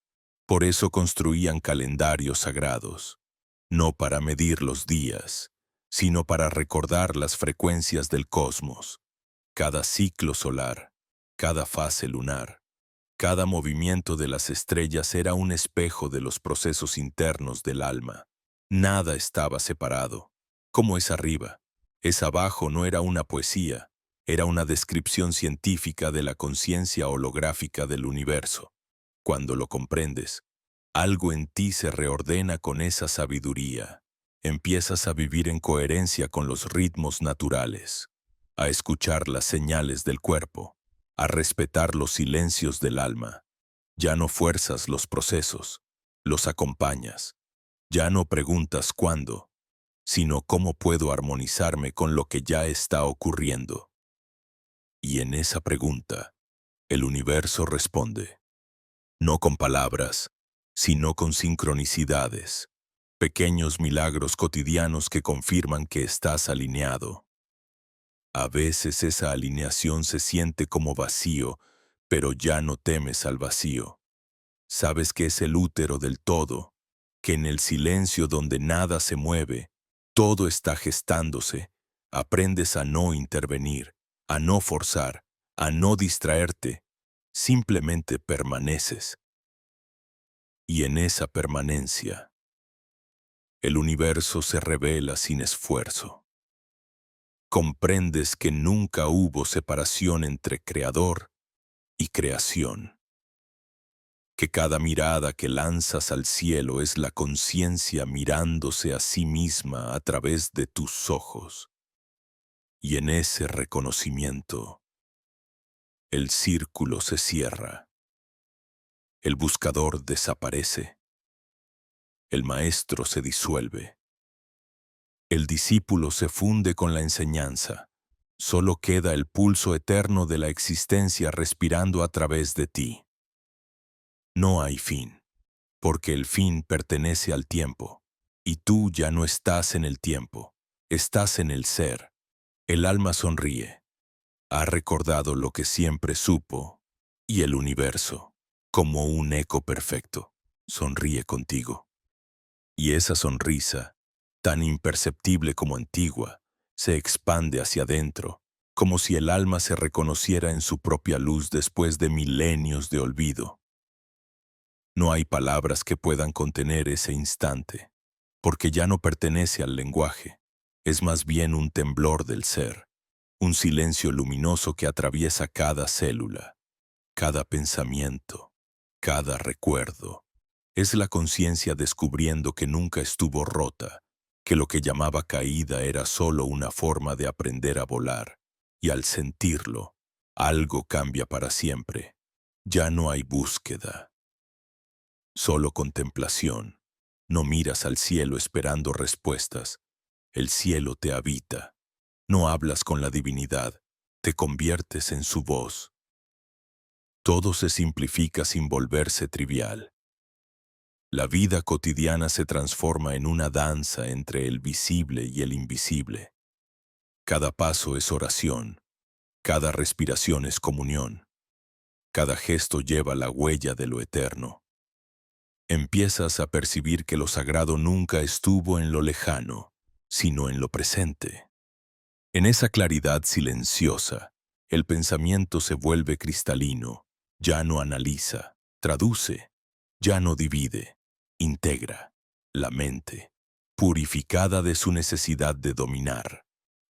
Por eso construían calendarios sagrados, no para medir los días, sino para recordar las frecuencias del cosmos, cada ciclo solar, cada fase lunar. Cada movimiento de las estrellas era un espejo de los procesos internos del alma. Nada estaba separado. Como es arriba, es abajo no era una poesía, era una descripción científica de la conciencia holográfica del universo. Cuando lo comprendes, algo en ti se reordena con esa sabiduría. Empiezas a vivir en coherencia con los ritmos naturales, a escuchar las señales del cuerpo, a respetar los silencios del alma. Ya no fuerzas los procesos, los acompañas. Ya no preguntas cuándo, sino cómo puedo armonizarme con lo que ya está ocurriendo. Y en esa pregunta, el universo responde, no con palabras, sino con sincronicidades, pequeños milagros cotidianos que confirman que estás alineado. A veces esa alineación se siente como vacío, pero ya no temes al vacío. Sabes que es el útero del todo, que en el silencio donde nada se mueve, todo está gestándose. Aprendes a no intervenir, a no forzar, a no distraerte. Simplemente permaneces. Y en esa permanencia, el universo se revela sin esfuerzo. Comprendes que nunca hubo separación entre creador y creación, que cada mirada que lanzas al cielo es la conciencia mirándose a sí misma a través de tus ojos. Y en ese reconocimiento, el círculo se cierra, el buscador desaparece, el maestro se disuelve. El discípulo se funde con la enseñanza. Solo queda el pulso eterno de la existencia respirando a través de ti. No hay fin, porque el fin pertenece al tiempo, y tú ya no estás en el tiempo, estás en el ser. El alma sonríe. Ha recordado lo que siempre supo, y el universo, como un eco perfecto, sonríe contigo. Y esa sonrisa, tan imperceptible como antigua, se expande hacia adentro, como si el alma se reconociera en su propia luz después de milenios de olvido. No hay palabras que puedan contener ese instante, porque ya no pertenece al lenguaje, es más bien un temblor del ser, un silencio luminoso que atraviesa cada célula, cada pensamiento, cada recuerdo. Es la conciencia descubriendo que nunca estuvo rota, que lo que llamaba caída era solo una forma de aprender a volar, y al sentirlo, algo cambia para siempre. Ya no hay búsqueda, solo contemplación. No miras al cielo esperando respuestas, el cielo te habita. No hablas con la divinidad, te conviertes en su voz. Todo se simplifica sin volverse trivial. La vida cotidiana se transforma en una danza entre el visible y el invisible. Cada paso es oración, cada respiración es comunión, cada gesto lleva la huella de lo eterno. Empiezas a percibir que lo sagrado nunca estuvo en lo lejano, sino en lo presente. En esa claridad silenciosa, el pensamiento se vuelve cristalino, ya no analiza, traduce, ya no divide, integra. La mente, purificada de su necesidad de dominar,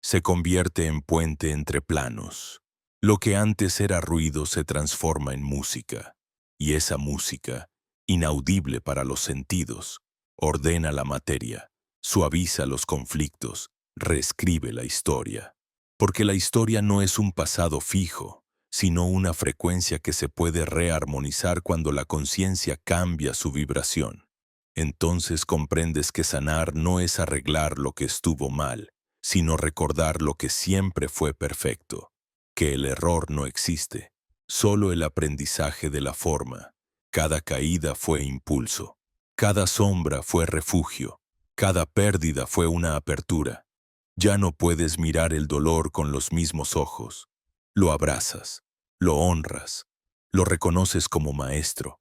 se convierte en puente entre planos. Lo que antes era ruido se transforma en música, y esa música, inaudible para los sentidos, ordena la materia, suaviza los conflictos, reescribe la historia. Porque la historia no es un pasado fijo, sino una frecuencia que se puede rearmonizar cuando la conciencia cambia su vibración. Entonces comprendes que sanar no es arreglar lo que estuvo mal, sino recordar lo que siempre fue perfecto, que el error no existe, solo el aprendizaje de la forma. Cada caída fue impulso, cada sombra fue refugio, cada pérdida fue una apertura. Ya no puedes mirar el dolor con los mismos ojos. Lo abrazas, lo honras, lo reconoces como maestro,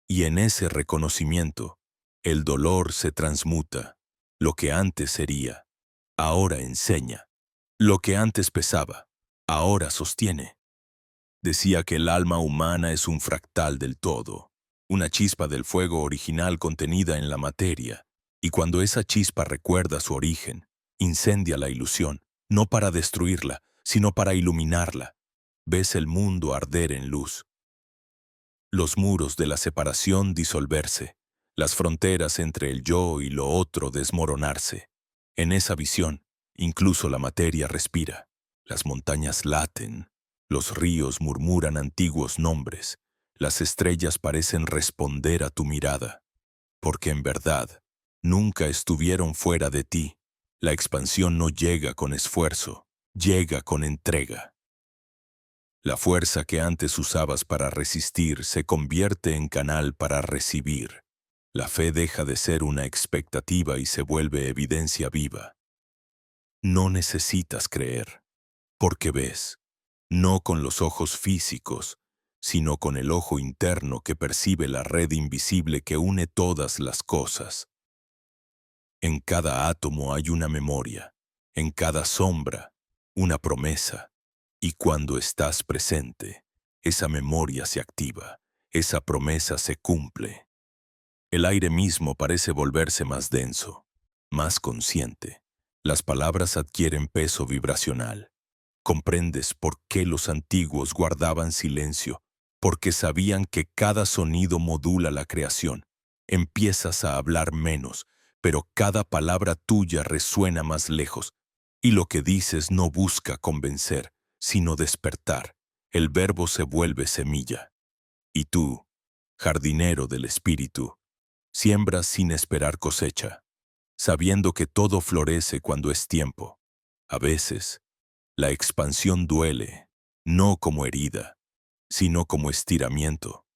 y en ese reconocimiento, el dolor se transmuta. Lo que antes sería, ahora enseña. Lo que antes pesaba, ahora sostiene. Decía que el alma humana es un fractal del todo, una chispa del fuego original contenida en la materia, y cuando esa chispa recuerda su origen, incendia la ilusión, no para destruirla, sino para iluminarla. Ves el mundo arder en luz, los muros de la separación disolverse, las fronteras entre el yo y lo otro desmoronarse. En esa visión, incluso la materia respira, las montañas laten, los ríos murmuran antiguos nombres, las estrellas parecen responder a tu mirada, porque en verdad, nunca estuvieron fuera de ti. La expansión no llega con esfuerzo, llega con entrega. La fuerza que antes usabas para resistir se convierte en canal para recibir. La fe deja de ser una expectativa y se vuelve evidencia viva. No necesitas creer, porque ves, no con los ojos físicos, sino con el ojo interno que percibe la red invisible que une todas las cosas. En cada átomo hay una memoria, en cada sombra, una promesa. Y cuando estás presente, esa memoria se activa, esa promesa se cumple. El aire mismo parece volverse más denso, más consciente. Las palabras adquieren peso vibracional. Comprendes por qué los antiguos guardaban silencio, porque sabían que cada sonido modula la creación. Empiezas a hablar menos, pero cada palabra tuya resuena más lejos, y lo que dices no busca convencer, sino despertar. El verbo se vuelve semilla. Y tú, jardinero del espíritu, siembras sin esperar cosecha, sabiendo que todo florece cuando es tiempo. A veces, la expansión duele, no como herida, sino como estiramiento.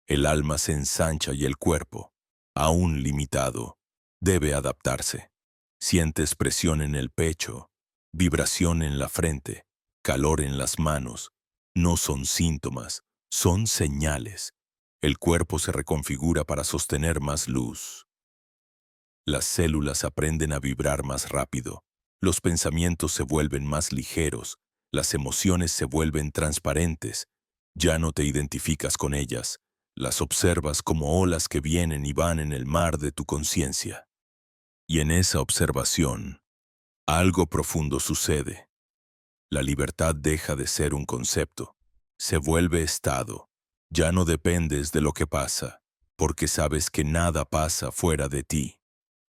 El alma se ensancha y el cuerpo, aún limitado, debe adaptarse. Sientes presión en el pecho, vibración en la frente, calor en las manos. No son síntomas, son señales. El cuerpo se reconfigura para sostener más luz. Las células aprenden a vibrar más rápido. Los pensamientos se vuelven más ligeros. Las emociones se vuelven transparentes. Ya no te identificas con ellas. Las observas como olas que vienen y van en el mar de tu conciencia. Y en esa observación, algo profundo sucede. La libertad deja de ser un concepto. Se vuelve estado. Ya no dependes de lo que pasa, porque sabes que nada pasa fuera de ti.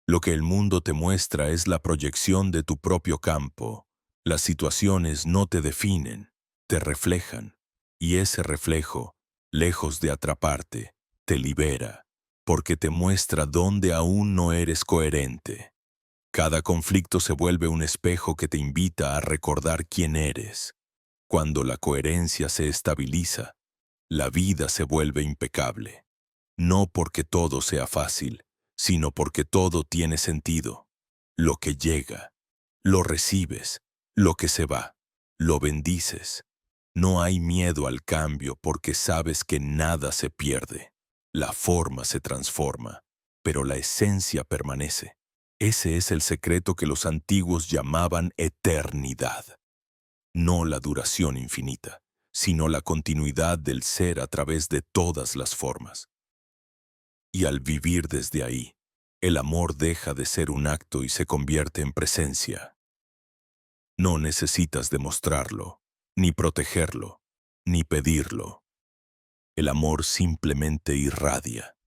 Lo que el mundo te muestra es la proyección de tu propio campo. Las situaciones no te definen, te reflejan. Y ese reflejo, lejos de atraparte, te libera, porque te muestra dónde aún no eres coherente. Cada conflicto se vuelve un espejo que te invita a recordar quién eres. Cuando la coherencia se estabiliza, la vida se vuelve impecable. No porque todo sea fácil, sino porque todo tiene sentido. Lo que llega, lo recibes, lo que se va, lo bendices. No hay miedo al cambio porque sabes que nada se pierde. La forma se transforma, pero la esencia permanece. Ese es el secreto que los antiguos llamaban eternidad. No la duración infinita, sino la continuidad del ser a través de todas las formas. Y al vivir desde ahí, el amor deja de ser un acto y se convierte en presencia. No necesitas demostrarlo, ni protegerlo, ni pedirlo. El amor simplemente irradia,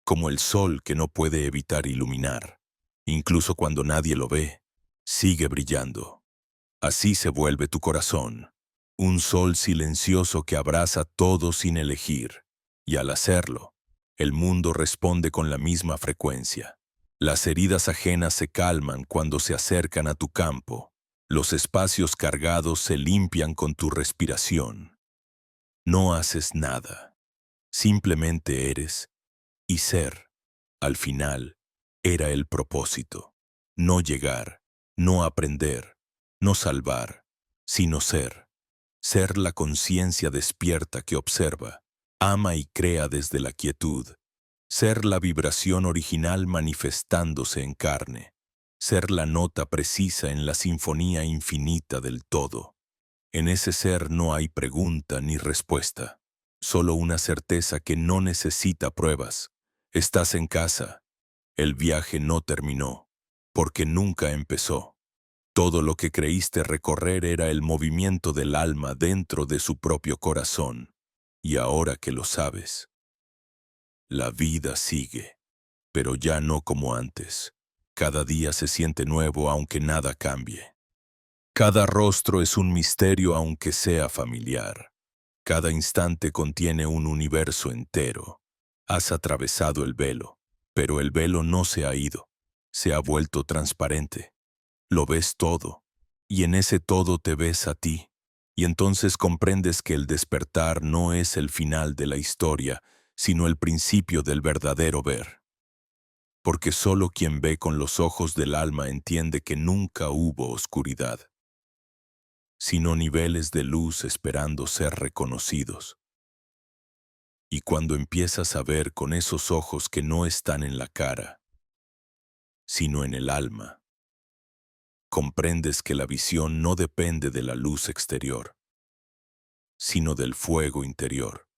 como el sol que no puede evitar iluminar. Incluso cuando nadie lo ve, sigue brillando. Así se vuelve tu corazón, Un sol silencioso que abraza todo sin elegir. Y al hacerlo, el mundo responde con la misma frecuencia. Las heridas ajenas se calman cuando se acercan a tu campo. Los espacios cargados se limpian con tu respiración. No haces nada. Simplemente eres y ser. Al final, era el propósito. No llegar, no aprender, no salvar, sino ser. Ser la conciencia despierta que observa, ama y crea desde la quietud. Ser la vibración original manifestándose en carne. Ser la nota precisa en la sinfonía infinita del todo. En ese ser no hay pregunta ni respuesta, solo una certeza que no necesita pruebas. Estás en casa. El viaje no terminó, porque nunca empezó. Todo lo que creíste recorrer era el movimiento del alma dentro de su propio corazón. Y ahora que lo sabes, la vida sigue, pero ya no como antes. Cada día se siente nuevo aunque nada cambie. Cada rostro es un misterio aunque sea familiar. Cada instante contiene un universo entero. Has atravesado el velo, pero el velo no se ha ido. Se ha vuelto transparente. Lo ves todo, y en ese todo te ves a ti. Y entonces comprendes que el despertar no es el final de la historia, sino el principio del verdadero ver. Porque solo quien ve con los ojos del alma entiende que nunca hubo oscuridad, sino niveles de luz esperando ser reconocidos. Y cuando empiezas a ver con esos ojos que no están en la cara, sino en el alma, comprendes que la visión no depende de la luz exterior, sino del fuego interior.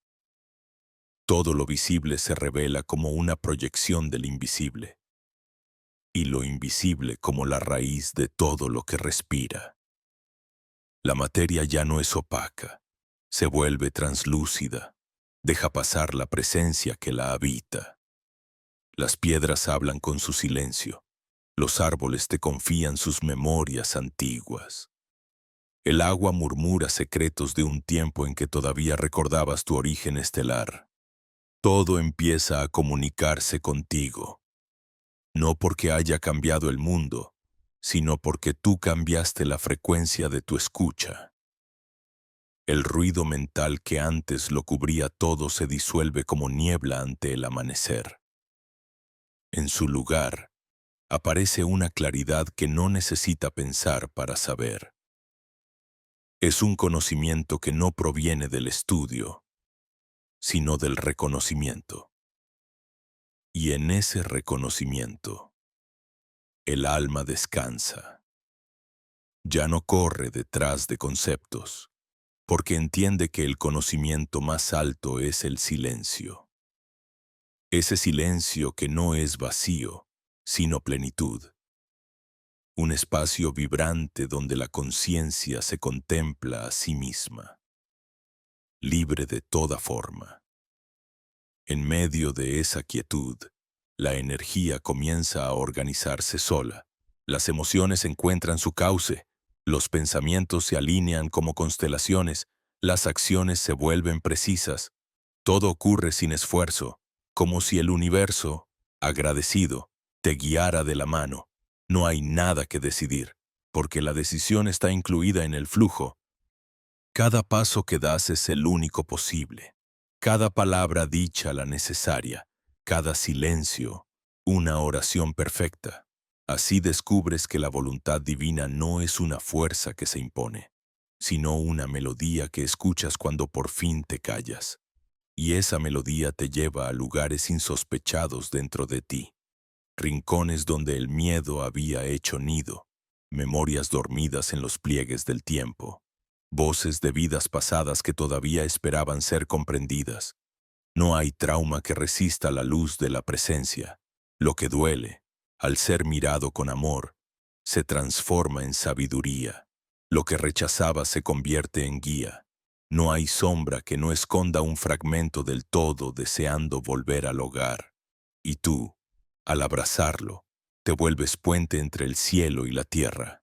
Todo lo visible se revela como una proyección del invisible, y lo invisible como la raíz de todo lo que respira. La materia ya no es opaca, se vuelve translúcida, deja pasar la presencia que la habita. Las piedras hablan con su silencio, los árboles te confían sus memorias antiguas. El agua murmura secretos de un tiempo en que todavía recordabas tu origen estelar. Todo empieza a comunicarse contigo, no porque haya cambiado el mundo, sino porque tú cambiaste la frecuencia de tu escucha. El ruido mental que antes lo cubría todo se disuelve como niebla ante el amanecer. En su lugar, aparece una claridad que no necesita pensar para saber. Es un conocimiento que no proviene del estudio, sino del reconocimiento. Y en ese reconocimiento, el alma descansa. Ya no corre detrás de conceptos, porque entiende que el conocimiento más alto es el silencio. Ese silencio que no es vacío, sino plenitud. Un espacio vibrante donde la conciencia se contempla a sí misma, libre de toda forma. En medio de esa quietud, la energía comienza a organizarse sola. Las emociones encuentran su cauce, los pensamientos se alinean como constelaciones, las acciones se vuelven precisas. Todo ocurre sin esfuerzo, como si el universo, agradecido, te guiara de la mano. No hay nada que decidir, porque la decisión está incluida en el flujo. Cada paso que das es el único posible. Cada palabra dicha la necesaria. Cada silencio, una oración perfecta. Así descubres que la voluntad divina no es una fuerza que se impone, sino una melodía que escuchas cuando por fin te callas. Y esa melodía te lleva a lugares insospechados dentro de ti. Rincones donde el miedo había hecho nido, memorias dormidas en los pliegues del tiempo, voces de vidas pasadas que todavía esperaban ser comprendidas. No hay trauma que resista la luz de la presencia. Lo que duele, al ser mirado con amor, se transforma en sabiduría. Lo que rechazaba se convierte en guía. No hay sombra que no esconda un fragmento del todo deseando volver al hogar. Y tú, al abrazarlo, te vuelves puente entre el cielo y la tierra.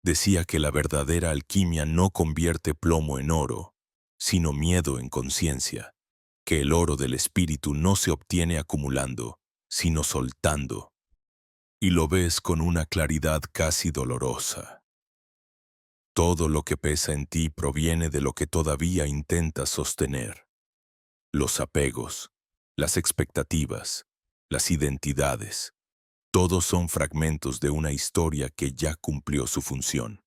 Decía que la verdadera alquimia no convierte plomo en oro, sino miedo en conciencia, que el oro del espíritu no se obtiene acumulando, sino soltando, y lo ves con una claridad casi dolorosa. Todo lo que pesa en ti proviene de lo que todavía intentas sostener. Los apegos, las expectativas, las identidades, todos son fragmentos de una historia que ya cumplió su función.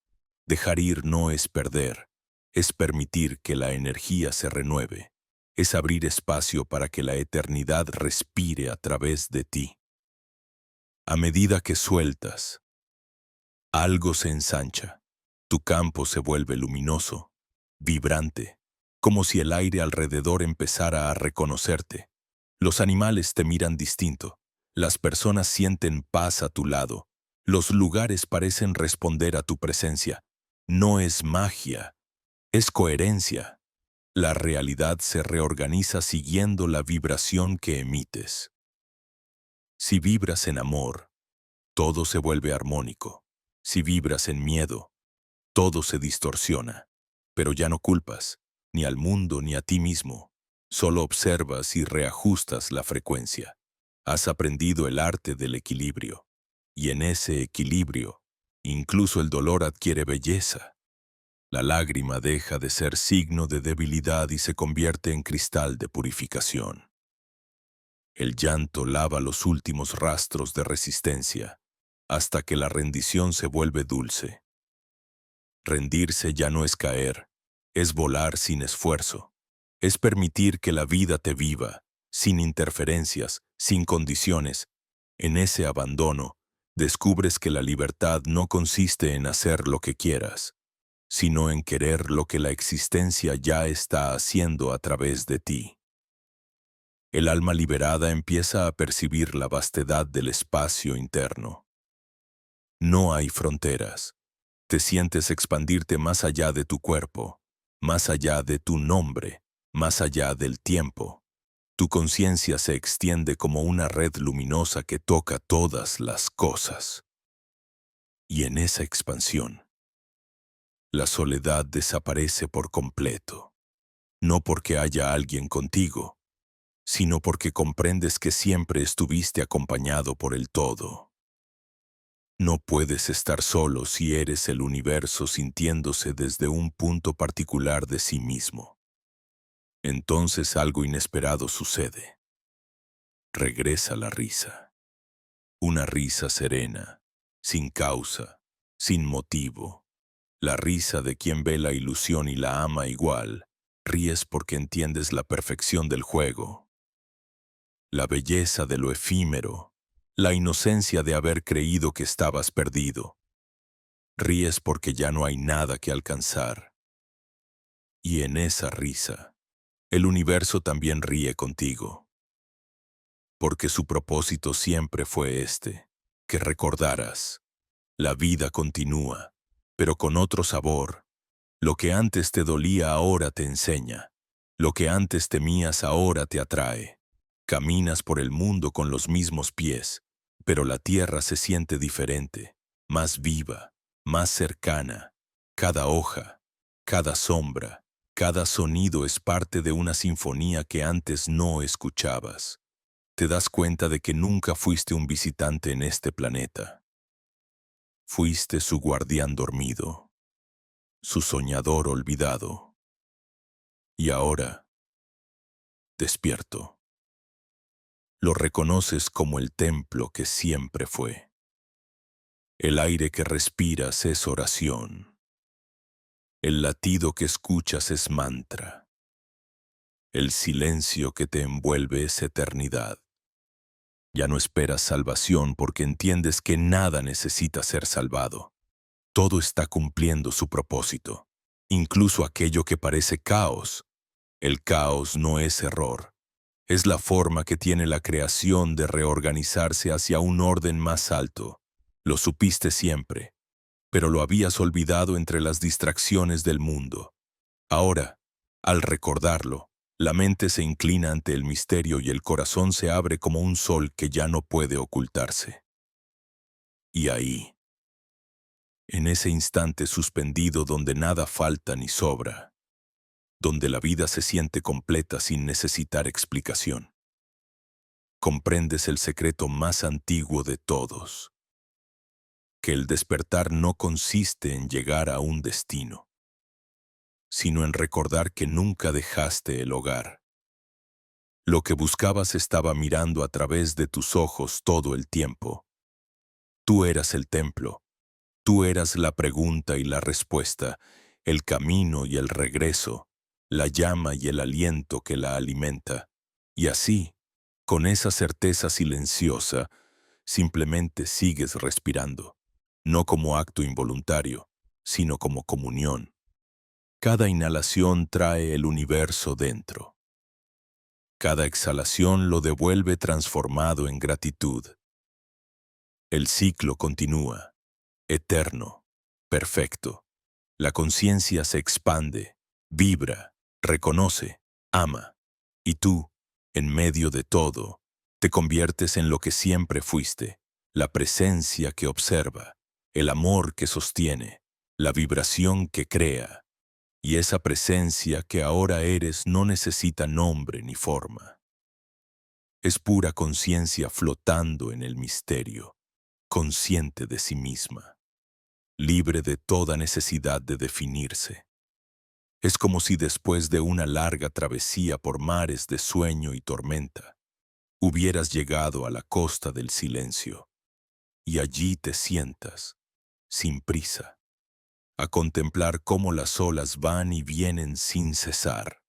Dejar ir no es perder, es permitir que la energía se renueve, es abrir espacio para que la eternidad respire a través de ti. A medida que sueltas, algo se ensancha, tu campo se vuelve luminoso, vibrante, como si el aire alrededor empezara a reconocerte. Los animales te miran distinto, las personas sienten paz a tu lado, los lugares parecen responder a tu presencia. No es magia, es coherencia. La realidad se reorganiza siguiendo la vibración que emites. Si vibras en amor, todo se vuelve armónico. Si vibras en miedo, todo se distorsiona. Pero ya no culpas, ni al mundo ni a ti mismo. Solo observas y reajustas la frecuencia. Has aprendido el arte del equilibrio. Y en ese equilibrio, incluso el dolor adquiere belleza. La lágrima deja de ser signo de debilidad y se convierte en cristal de purificación. El llanto lava los últimos rastros de resistencia, hasta que la rendición se vuelve dulce. Rendirse ya no es caer, es volar sin esfuerzo. Es permitir que la vida te viva, sin interferencias, sin condiciones. En ese abandono, descubres que la libertad no consiste en hacer lo que quieras, sino en querer lo que la existencia ya está haciendo a través de ti. El alma liberada empieza a percibir la vastedad del espacio interno. No hay fronteras. Te sientes expandirte más allá de tu cuerpo, más allá de tu nombre, más allá del tiempo. Tu conciencia se extiende como una red luminosa que toca todas las cosas. Y en esa expansión, la soledad desaparece por completo. No porque haya alguien contigo, sino porque comprendes que siempre estuviste acompañado por el todo. No puedes estar solo si eres el universo sintiéndose desde un punto particular de sí mismo. Entonces algo inesperado sucede. Regresa la risa. Una risa serena, sin causa, sin motivo. La risa de quien ve la ilusión y la ama igual. Ríes porque entiendes la perfección del juego, la belleza de lo efímero, la inocencia de haber creído que estabas perdido. Ríes porque ya no hay nada que alcanzar. Y en esa risa, el universo también ríe contigo. Porque su propósito siempre fue este, que recordaras. La vida continúa, pero con otro sabor. Lo que antes te dolía ahora te enseña. Lo que antes temías ahora te atrae. Caminas por el mundo con los mismos pies, pero la tierra se siente diferente, más viva, más cercana. Cada hoja, cada sombra, cada sonido es parte de una sinfonía que antes no escuchabas. Te das cuenta de que nunca fuiste un visitante en este planeta. Fuiste su guardián dormido, su soñador olvidado. Y ahora, despierto. Lo reconoces como el templo que siempre fue. El aire que respiras es oración. El latido que escuchas es mantra. El silencio que te envuelve es eternidad. Ya no esperas salvación porque entiendes que nada necesita ser salvado. Todo está cumpliendo su propósito, incluso aquello que parece caos. El caos no es error. Es la forma que tiene la creación de reorganizarse hacia un orden más alto. Lo supiste siempre, pero lo habías olvidado entre las distracciones del mundo. Ahora, al recordarlo, la mente se inclina ante el misterio y el corazón se abre como un sol que ya no puede ocultarse. Y ahí, En ese instante suspendido donde nada falta ni sobra, donde la vida se siente completa sin necesitar explicación, comprendes el secreto más antiguo de todos, que el despertar no consiste en llegar a un destino, sino en recordar que nunca dejaste el hogar. Lo que buscabas estaba mirando a través de tus ojos todo el tiempo. Tú eras el templo, tú eras la pregunta y la respuesta, el camino y el regreso, la llama y el aliento que la alimenta. Y así, con esa certeza silenciosa, simplemente sigues respirando, no como acto involuntario, sino como comunión. Cada inhalación trae el universo dentro. Cada exhalación lo devuelve transformado en gratitud. El ciclo continúa, eterno, perfecto. La conciencia se expande, vibra, reconoce, ama. Y tú, en medio de todo, te conviertes en lo que siempre fuiste, la presencia que observa, el amor que sostiene, la vibración que crea. Y esa presencia que ahora eres no necesita nombre ni forma. Es pura conciencia flotando en el misterio, consciente de sí misma, libre de toda necesidad de definirse. Es como si después de una larga travesía por mares de sueño y tormenta, hubieras llegado a la costa del silencio, y allí te sientas, sin prisa, a contemplar cómo las olas van y vienen sin cesar,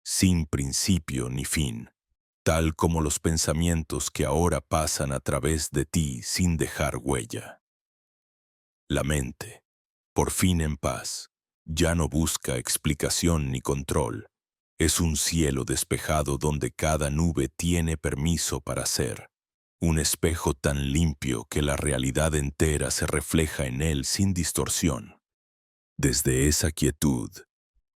sin principio ni fin, tal como los pensamientos que ahora pasan a través de ti sin dejar huella. La mente, por fin en paz, ya no busca explicación ni control. Es un cielo despejado donde cada nube tiene permiso para ser. Un espejo tan limpio que la realidad entera se refleja en él sin distorsión. Desde esa quietud,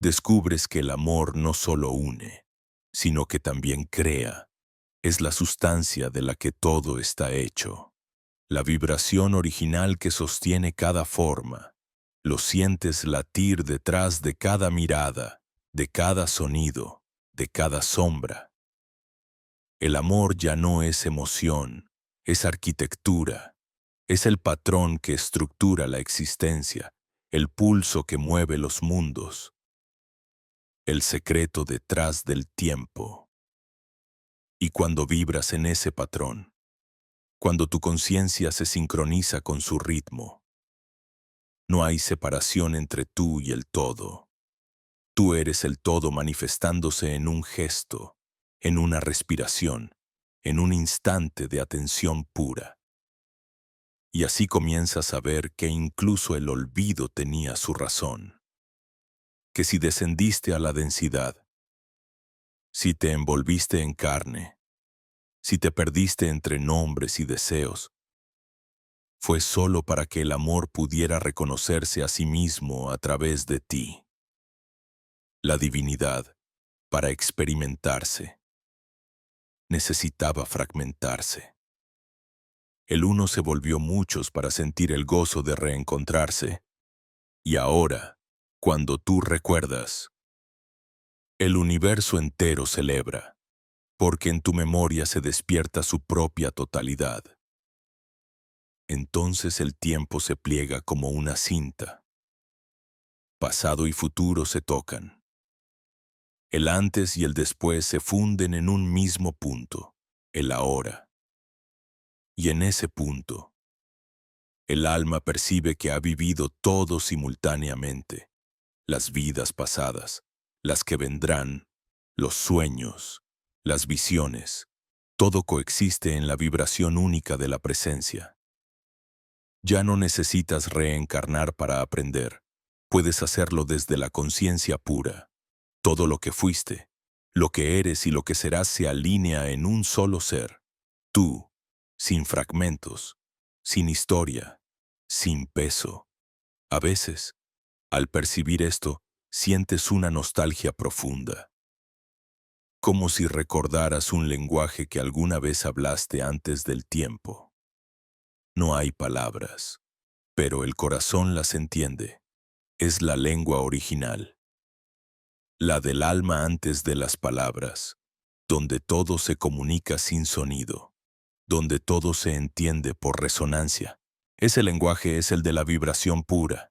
descubres que el amor no solo une, sino que también crea. Es la sustancia de la que todo está hecho. La vibración original que sostiene cada forma. Lo sientes latir detrás de cada mirada, de cada sonido, de cada sombra. El amor ya no es emoción, es arquitectura. Es el patrón que estructura la existencia, el pulso que mueve los mundos, el secreto detrás del tiempo. Y cuando vibras en ese patrón, cuando tu conciencia se sincroniza con su ritmo, no hay separación entre tú y el todo. Tú eres el todo manifestándose en un gesto, en una respiración, en un instante de atención pura. Y así comienzas a ver que incluso el olvido tenía su razón. Que si descendiste a la densidad, si te envolviste en carne, si te perdiste entre nombres y deseos, fue solo para que el amor pudiera reconocerse a sí mismo a través de ti. La divinidad, para experimentarse, necesitaba fragmentarse. El uno se volvió muchos para sentir el gozo de reencontrarse. Y ahora, cuando tú recuerdas, el universo entero celebra, porque en tu memoria se despierta su propia totalidad. Entonces el tiempo se pliega como una cinta. Pasado y futuro se tocan. El antes y el después se funden en un mismo punto, el ahora. Y en ese punto, el alma percibe que ha vivido todo simultáneamente, las vidas pasadas, las que vendrán, los sueños, las visiones, todo coexiste en la vibración única de la presencia. Ya no necesitas reencarnar para aprender, puedes hacerlo desde la conciencia pura. Todo lo que fuiste, lo que eres y lo que serás se alinea en un solo ser. Tú, sin fragmentos, sin historia, sin peso. A veces, al percibir esto, sientes una nostalgia profunda. Como si recordaras un lenguaje que alguna vez hablaste antes del tiempo. No hay palabras, pero el corazón las entiende. Es la lengua original, la del alma antes de las palabras, donde todo se comunica sin sonido, donde todo se entiende por resonancia. Ese lenguaje es el de la vibración pura.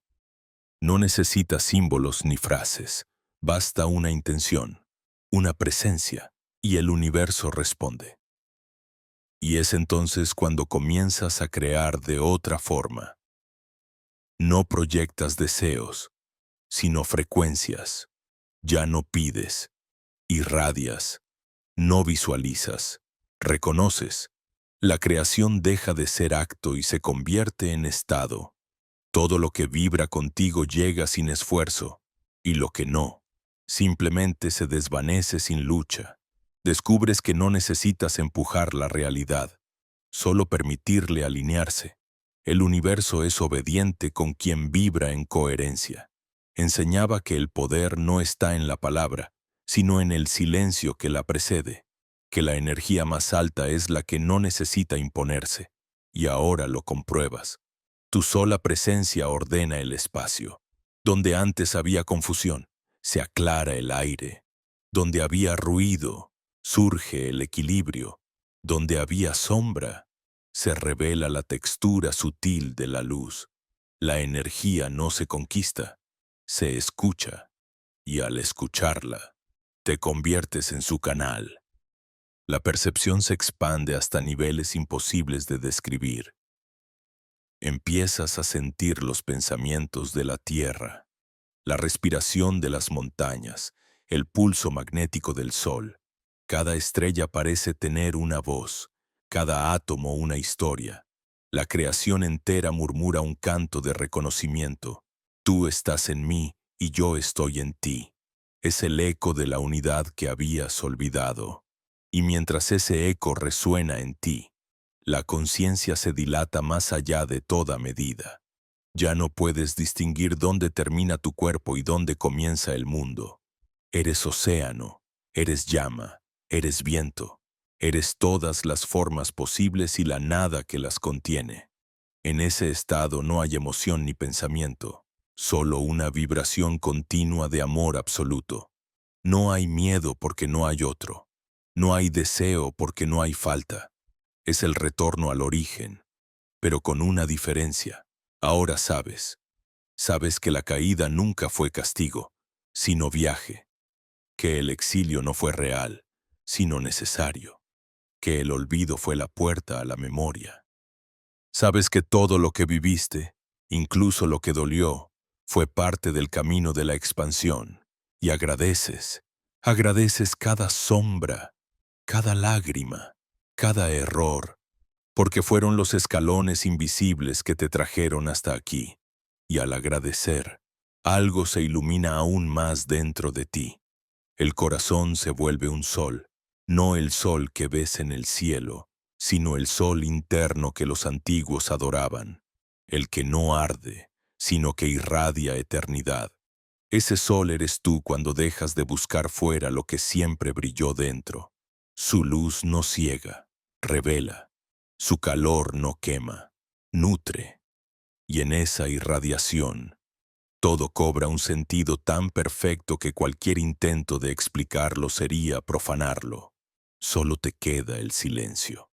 No necesita símbolos ni frases, basta una intención, una presencia, y el universo responde. Y es entonces cuando comienzas a crear de otra forma. No proyectas deseos, sino frecuencias. Ya no pides, irradias, no visualizas, reconoces. La creación deja de ser acto y se convierte en estado. Todo lo que vibra contigo llega sin esfuerzo, y lo que no, simplemente se desvanece sin lucha. Descubres que no necesitas empujar la realidad, solo permitirle alinearse. El universo es obediente con quien vibra en coherencia. Enseñaba que el poder no está en la palabra, sino en el silencio que la precede, que la energía más alta es la que no necesita imponerse, y ahora lo compruebas. Tu sola presencia ordena el espacio. Donde antes había confusión, se aclara el aire. Donde había ruido, surge el equilibrio. Donde había sombra, se revela la textura sutil de la luz. La energía no se conquista, se escucha, y al escucharla, te conviertes en su canal. La percepción se expande hasta niveles imposibles de describir. Empiezas a sentir los pensamientos de la tierra, la respiración de las montañas, el pulso magnético del sol. Cada estrella parece tener una voz, cada átomo una historia. La creación entera murmura un canto de reconocimiento. Tú estás en mí y yo estoy en ti. Es el eco de la unidad que habías olvidado. Y mientras ese eco resuena en ti, la conciencia se dilata más allá de toda medida. Ya no puedes distinguir dónde termina tu cuerpo y dónde comienza el mundo. Eres océano, eres llama, eres viento, eres todas las formas posibles y la nada que las contiene. En ese estado no hay emoción ni pensamiento, solo una vibración continua de amor absoluto. No hay miedo porque no hay otro. No hay deseo porque no hay falta. Es el retorno al origen, pero con una diferencia. Ahora sabes que la caída nunca fue castigo, sino viaje, que el exilio no fue real, sino necesario, que el olvido fue la puerta a la memoria. Sabes que todo lo que viviste, incluso lo que dolió, fue parte del camino de la expansión, y agradeces cada sombra, cada lágrima, cada error, porque fueron los escalones invisibles que te trajeron hasta aquí. Y al agradecer, algo se ilumina aún más dentro de ti. El corazón se vuelve un sol, no el sol que ves en el cielo, sino el sol interno que los antiguos adoraban, el que no arde, sino que irradia eternidad. Ese sol eres tú cuando dejas de buscar fuera lo que siempre brilló dentro. Su luz no ciega, revela. Su calor no quema, nutre. Y en esa irradiación, todo cobra un sentido tan perfecto que cualquier intento de explicarlo sería profanarlo. Solo te queda el silencio.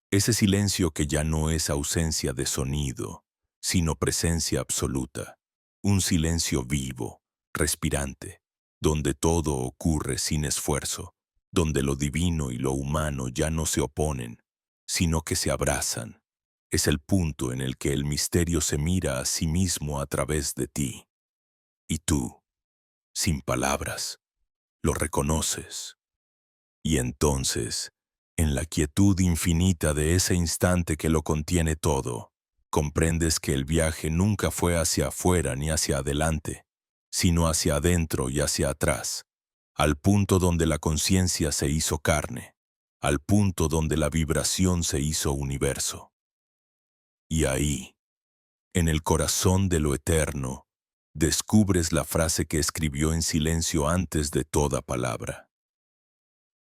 Ese silencio que ya no es ausencia de sonido, sino presencia absoluta. Un silencio vivo, respirante, donde todo ocurre sin esfuerzo, donde lo divino y lo humano ya no se oponen, sino que se abrazan. Es el punto en el que el misterio se mira a sí mismo a través de ti. Y tú, sin palabras, lo reconoces. Y entonces, en la quietud infinita de ese instante que lo contiene todo, comprendes que el viaje nunca fue hacia afuera ni hacia adelante, sino hacia adentro y hacia atrás, al punto donde la conciencia se hizo carne, al punto donde la vibración se hizo universo. Y ahí, en el corazón de lo eterno, descubres la frase que escribió en silencio antes de toda palabra.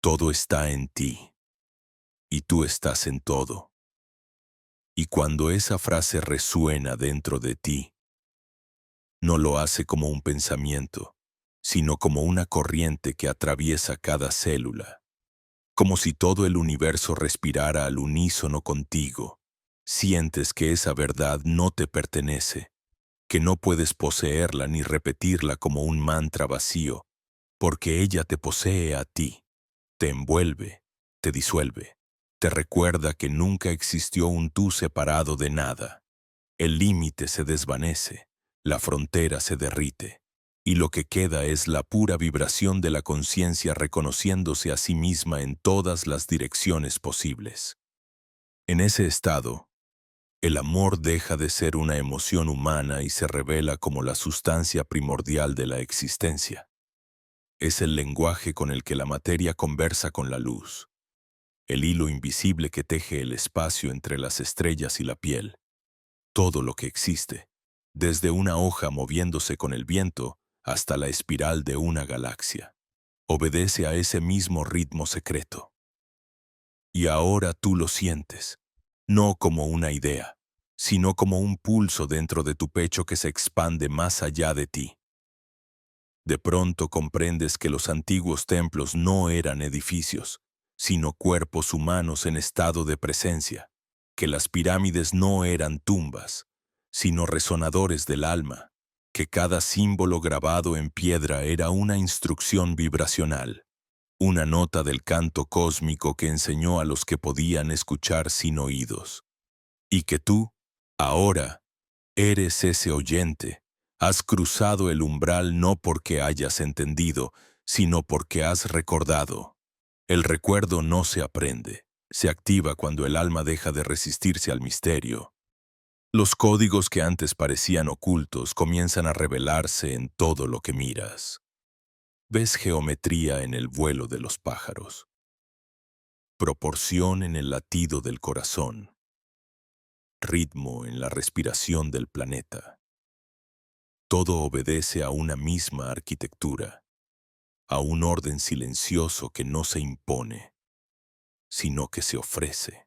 Todo está en ti, y tú estás en todo. Y cuando esa frase resuena dentro de ti, no lo hace como un pensamiento, sino como una corriente que atraviesa cada célula, como si todo el universo respirara al unísono contigo. Sientes que esa verdad no te pertenece, que no puedes poseerla ni repetirla como un mantra vacío, porque ella te posee a ti, te envuelve, te disuelve, te recuerda que nunca existió un tú separado de nada. El límite se desvanece, la frontera se derrite, y lo que queda es la pura vibración de la conciencia reconociéndose a sí misma en todas las direcciones posibles. En ese estado, el amor deja de ser una emoción humana y se revela como la sustancia primordial de la existencia. Es el lenguaje con el que la materia conversa con la luz, el hilo invisible que teje el espacio entre las estrellas y la piel. Todo lo que existe, desde una hoja moviéndose con el viento hasta la espiral de una galaxia, obedece a ese mismo ritmo secreto. Y ahora tú lo sientes, no como una idea, sino como un pulso dentro de tu pecho que se expande más allá de ti. De pronto comprendes que los antiguos templos no eran edificios, sino cuerpos humanos en estado de presencia, que las pirámides no eran tumbas, sino resonadores del alma, que cada símbolo grabado en piedra era una instrucción vibracional, una nota del canto cósmico que enseñó a los que podían escuchar sin oídos. Y que tú, ahora, eres ese oyente. Has cruzado el umbral no porque hayas entendido, sino porque has recordado. El recuerdo no se aprende, se activa cuando el alma deja de resistirse al misterio. Los códigos que antes parecían ocultos comienzan a revelarse en todo lo que miras. Ves geometría en el vuelo de los pájaros, proporción en el latido del corazón, ritmo en la respiración del planeta. Todo obedece a una misma arquitectura, a un orden silencioso que no se impone, sino que se ofrece.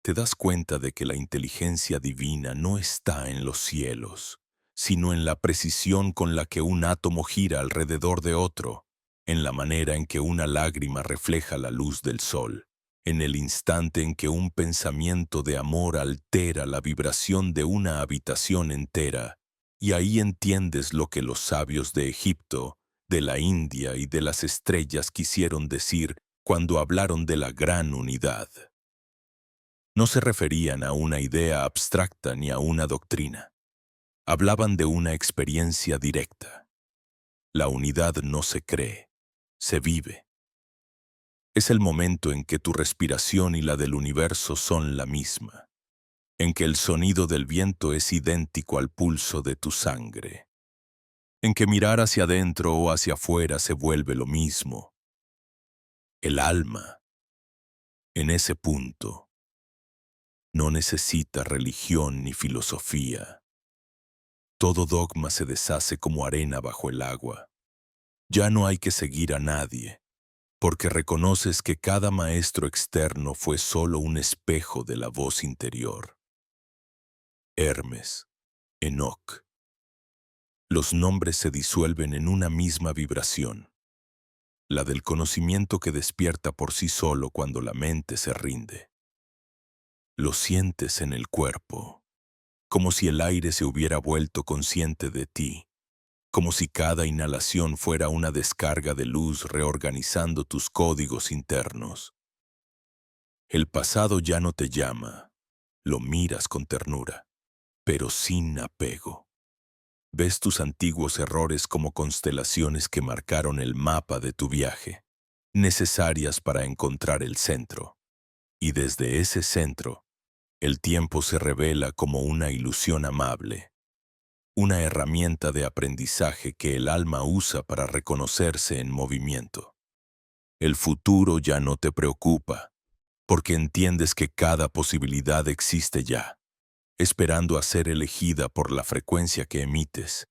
Te das cuenta de que la inteligencia divina no está en los cielos, sino en la precisión con la que un átomo gira alrededor de otro, en la manera en que una lágrima refleja la luz del sol, en el instante en que un pensamiento de amor altera la vibración de una habitación entera, y ahí entiendes lo que los sabios de Egipto, de la India y de las estrellas quisieron decir cuando hablaron de la gran unidad. No se referían a una idea abstracta ni a una doctrina. Hablaban de una experiencia directa. La unidad no se cree, se vive. Es el momento en que tu respiración y la del universo son la misma, en que el sonido del viento es idéntico al pulso de tu sangre, en que mirar hacia adentro o hacia afuera se vuelve lo mismo. El alma, en ese punto, no necesita religión ni filosofía. Todo dogma se deshace como arena bajo el agua. Ya no hay que seguir a nadie, porque reconoces que cada maestro externo fue solo un espejo de la voz interior. Hermes, Enoc. Los nombres se disuelven en una misma vibración, la del conocimiento que despierta por sí solo cuando la mente se rinde. Lo sientes en el cuerpo, como si el aire se hubiera vuelto consciente de ti, como si cada inhalación fuera una descarga de luz reorganizando tus códigos internos. El pasado ya no te llama, lo miras con ternura, pero sin apego. Ves tus antiguos errores como constelaciones que marcaron el mapa de tu viaje, necesarias para encontrar el centro. Y desde ese centro, el tiempo se revela como una ilusión amable, una herramienta de aprendizaje que el alma usa para reconocerse en movimiento. El futuro ya no te preocupa, porque entiendes que cada posibilidad existe ya, esperando a ser elegida por la frecuencia que emites.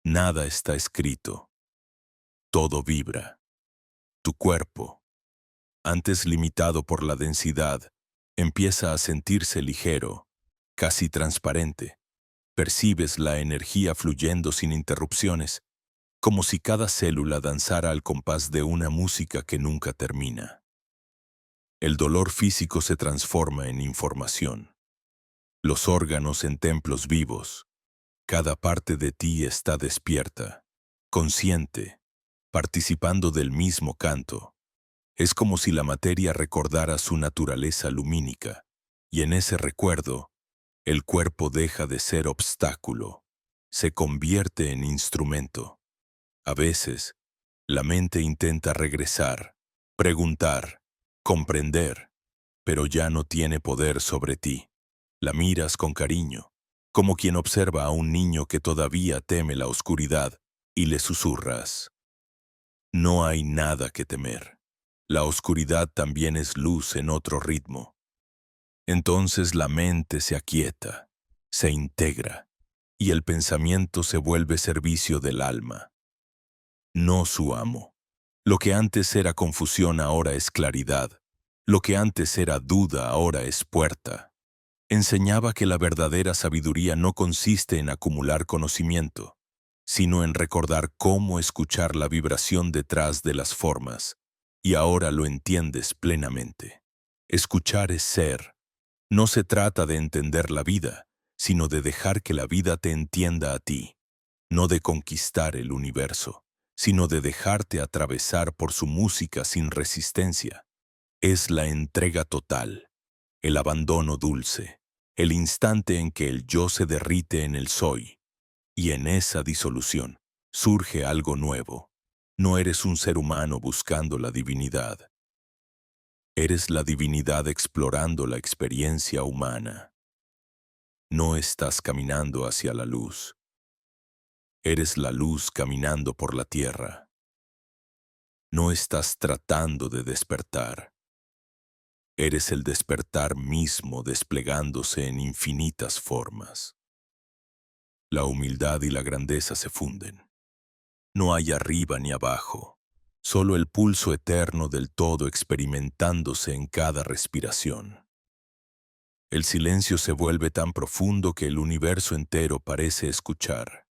Nada está escrito, todo vibra. Tu cuerpo, antes limitado por la densidad, empieza a sentirse ligero, casi transparente. Percibes la energía fluyendo sin interrupciones, como si cada célula danzara al compás de una música que nunca termina. El dolor físico se transforma en información. Los órganos en templos vivos. Cada parte de ti está despierta, consciente, participando del mismo canto. Es como si la materia recordara su naturaleza lumínica, y en ese recuerdo, el cuerpo deja de ser obstáculo, se convierte en instrumento. A veces, la mente intenta regresar, preguntar, comprender, pero ya no tiene poder sobre ti. La miras con cariño, como quien observa a un niño que todavía teme la oscuridad, y le susurras: no hay nada que temer. La oscuridad también es luz en otro ritmo. Entonces la mente se aquieta, se integra, y el pensamiento se vuelve servicio del alma, no su amo. Lo que antes era confusión ahora es claridad. Lo que antes era duda ahora es puerta. Enseñaba que la verdadera sabiduría no consiste en acumular conocimiento, sino en recordar cómo escuchar la vibración detrás de las formas, y ahora lo entiendes plenamente. Escuchar es ser. No se trata de entender la vida, sino de dejar que la vida te entienda a ti, no de conquistar el universo, sino de dejarte atravesar por su música sin resistencia. Es la entrega total, el abandono dulce, el instante en que el yo se derrite en el soy, y en esa disolución surge algo nuevo. No eres un ser humano buscando la divinidad. Eres la divinidad explorando la experiencia humana. No estás caminando hacia la luz. Eres la luz caminando por la tierra. No estás tratando de despertar. Eres el despertar mismo desplegándose en infinitas formas. La humildad y la grandeza se funden. No hay arriba ni abajo, solo el pulso eterno del todo experimentándose en cada respiración. El silencio se vuelve tan profundo que el universo entero parece escuchar.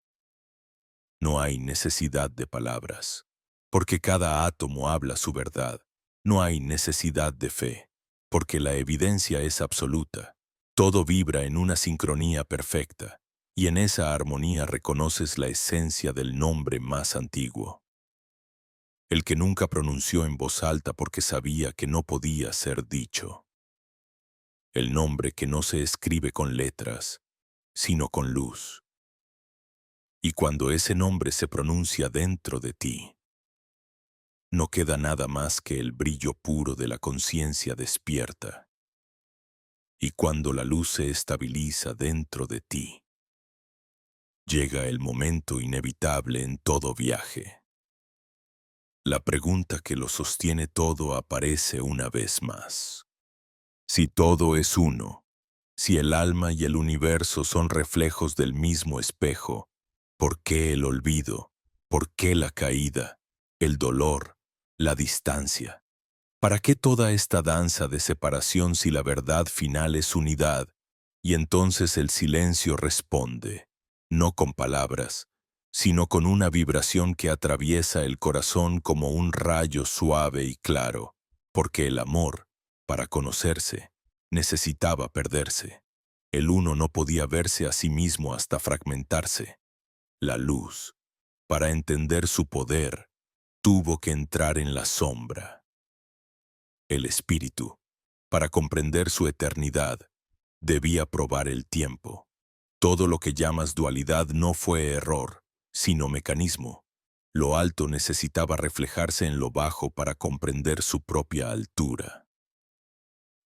No hay necesidad de palabras, porque cada átomo habla su verdad. No hay necesidad de fe, porque la evidencia es absoluta. Todo vibra en una sincronía perfecta, y en esa armonía reconoces la esencia del nombre más antiguo. El que nunca pronunció en voz alta porque sabía que no podía ser dicho. El nombre que no se escribe con letras, sino con luz. Y cuando ese nombre se pronuncia dentro de ti, no queda nada más que el brillo puro de la conciencia despierta. Y cuando la luz se estabiliza dentro de ti, llega el momento inevitable en todo viaje. La pregunta que lo sostiene todo aparece una vez más. Si todo es uno, si el alma y el universo son reflejos del mismo espejo, ¿por qué el olvido? ¿Por qué la caída? El dolor, la distancia. ¿Para qué toda esta danza de separación si la verdad final es unidad? Y entonces el silencio responde, no con palabras, sino con una vibración que atraviesa el corazón como un rayo suave y claro, porque el amor, para conocerse, necesitaba perderse. El uno no podía verse a sí mismo hasta fragmentarse. La luz, para entender su poder, tuvo que entrar en la sombra. El espíritu, para comprender su eternidad, debía probar el tiempo. Todo lo que llamas dualidad no fue error, sino mecanismo. Lo alto necesitaba reflejarse en lo bajo para comprender su propia altura.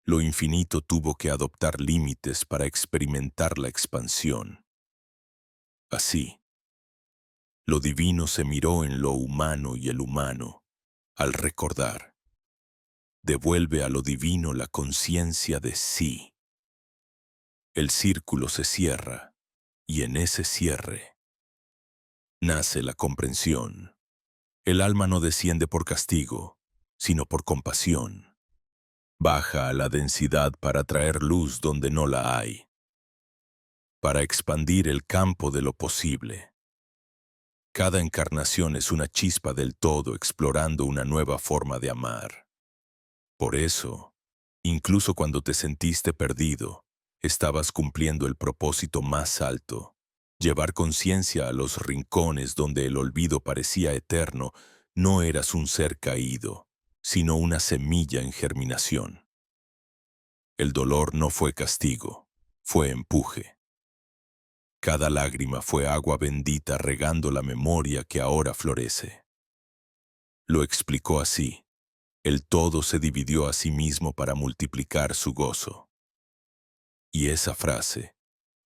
Lo infinito tuvo que adoptar límites para experimentar la expansión. Así, lo divino se miró en lo humano y el humano, al recordar, devuelve a lo divino la conciencia de sí. El círculo se cierra, y en ese cierre nace la comprensión. El alma no desciende por castigo, sino por compasión. Baja a la densidad para traer luz donde no la hay, para expandir el campo de lo posible. Cada encarnación es una chispa del todo explorando una nueva forma de amar. Por eso, incluso cuando te sentiste perdido, estabas cumpliendo el propósito más alto: llevar conciencia a los rincones donde el olvido parecía eterno. No eras un ser caído, sino una semilla en germinación. El dolor no fue castigo, fue empuje. Cada lágrima fue agua bendita regando la memoria que ahora florece. Lo explicó así: el todo se dividió a sí mismo para multiplicar su gozo. Y esa frase,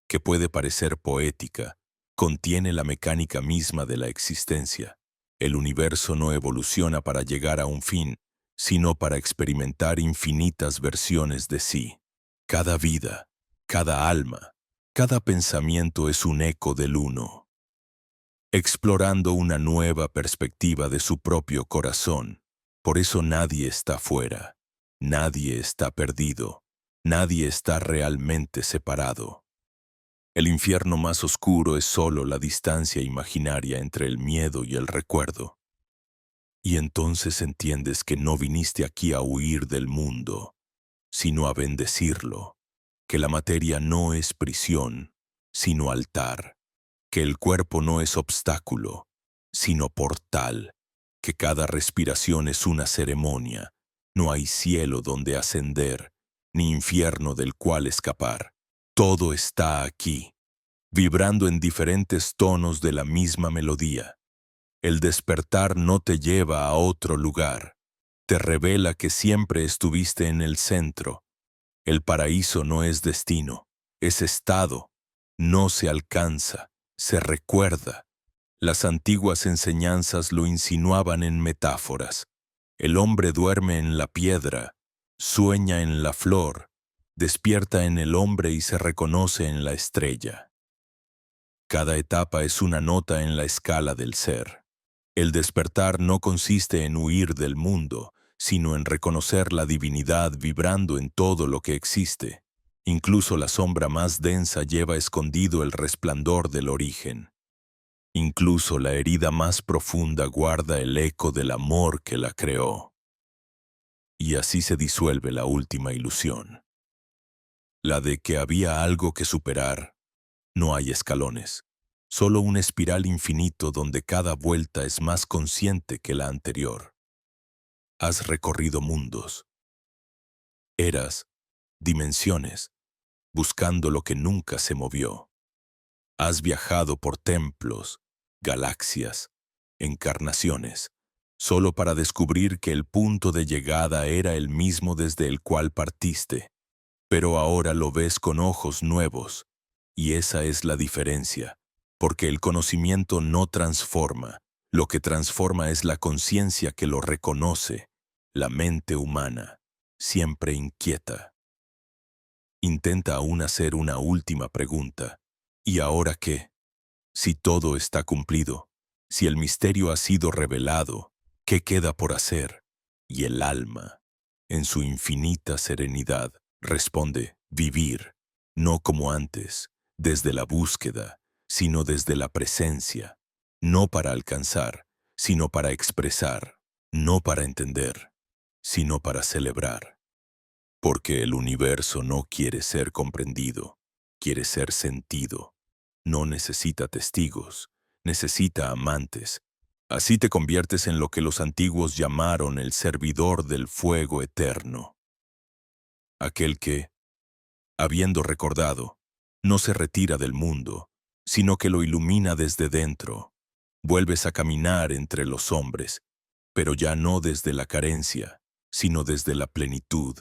que puede parecer poética, contiene la mecánica misma de la existencia. El universo no evoluciona para llegar a un fin, sino para experimentar infinitas versiones de sí. Cada vida, cada alma, cada pensamiento es un eco del uno, explorando una nueva perspectiva de su propio corazón. Por eso nadie está fuera, nadie está perdido, nadie está realmente separado. El infierno más oscuro es solo la distancia imaginaria entre el miedo y el recuerdo. Y entonces entiendes que no viniste aquí a huir del mundo, sino a bendecirlo, que la materia no es prisión, sino altar, que el cuerpo no es obstáculo, sino portal, que cada respiración es una ceremonia. No hay cielo donde ascender, ni infierno del cual escapar. Todo está aquí, vibrando en diferentes tonos de la misma melodía. El despertar no te lleva a otro lugar, te revela que siempre estuviste en el centro. El paraíso no es destino, es estado. No se alcanza, se recuerda. Las antiguas enseñanzas lo insinuaban en metáforas. El hombre duerme en la piedra, sueña en la flor, despierta en el hombre y se reconoce en la estrella. Cada etapa es una nota en la escala del ser. El despertar no consiste en huir del mundo, sino en reconocer la divinidad vibrando en todo lo que existe. Incluso la sombra más densa lleva escondido el resplandor del origen. Incluso la herida más profunda guarda el eco del amor que la creó. Y así se disuelve la última ilusión, la de que había algo que superar. No hay escalones, solo un espiral infinito donde cada vuelta es más consciente que la anterior. Has recorrido mundos, eras, dimensiones, buscando lo que nunca se movió. Has viajado por templos, galaxias, encarnaciones, solo para descubrir que el punto de llegada era el mismo desde el cual partiste. Pero ahora lo ves con ojos nuevos, y esa es la diferencia, porque el conocimiento no transforma, lo que transforma es la conciencia que lo reconoce, la mente humana, siempre inquieta. Intenta aún hacer una última pregunta. ¿Y ahora qué? Si todo está cumplido, si el misterio ha sido revelado, ¿qué queda por hacer? Y el alma, en su infinita serenidad, responde: vivir, no como antes, desde la búsqueda, sino desde la presencia, no para alcanzar, sino para expresar, no para entender, sino para celebrar. Porque el universo no quiere ser comprendido, quiere ser sentido. No necesita testigos, necesita amantes. Así te conviertes en lo que los antiguos llamaron el servidor del fuego eterno. Aquel que, habiendo recordado, no se retira del mundo, sino que lo ilumina desde dentro. Vuelves a caminar entre los hombres, pero ya no desde la carencia, sino desde la plenitud.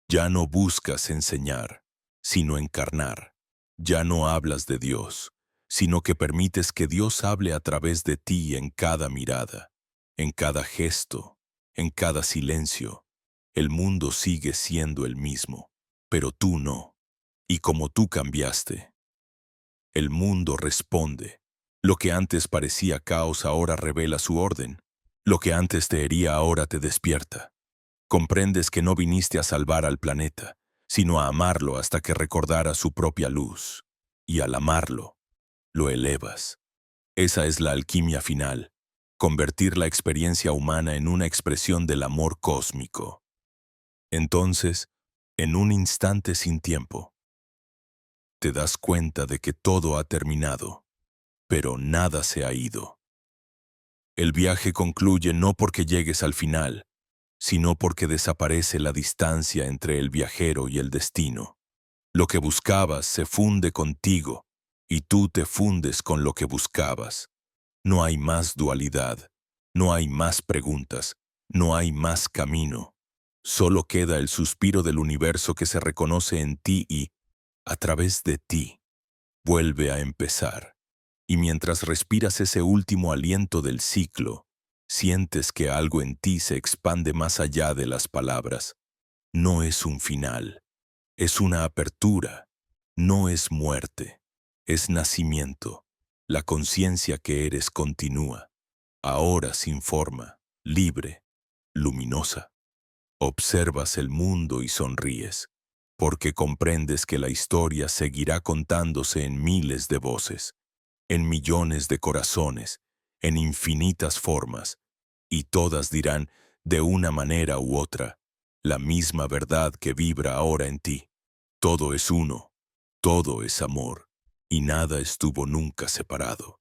Ya no buscas enseñar, sino encarnar. Ya no hablas de Dios, sino que permites que Dios hable a través de ti en cada mirada, en cada gesto, en cada silencio. El mundo sigue siendo el mismo, pero tú no. Y como tú cambiaste, el mundo responde. Lo que antes parecía caos ahora revela su orden. Lo que antes te hería ahora te despierta. Comprendes que no viniste a salvar al planeta, sino a amarlo hasta que recordara su propia luz. Y al amarlo, lo elevas. Esa es la alquimia final, convertir la experiencia humana en una expresión del amor cósmico. Entonces, en un instante sin tiempo, te das cuenta de que todo ha terminado, pero nada se ha ido. El viaje concluye no porque llegues al final, sino porque desaparece la distancia entre el viajero y el destino. Lo que buscabas se funde contigo, y tú te fundes con lo que buscabas. No hay más dualidad, no hay más preguntas, no hay más camino. Solo queda el suspiro del universo que se reconoce en ti y, a través de ti, vuelve a empezar. Y mientras respiras ese último aliento del ciclo, sientes que algo en ti se expande más allá de las palabras. No es un final, es una apertura, no es muerte, es nacimiento. La conciencia que eres continúa, ahora sin forma, libre, luminosa. Observas el mundo y sonríes, porque comprendes que la historia seguirá contándose en miles de voces, en millones de corazones, en infinitas formas, y todas dirán, de una manera u otra, la misma verdad que vibra ahora en ti. Todo es uno, todo es amor, y nada estuvo nunca separado.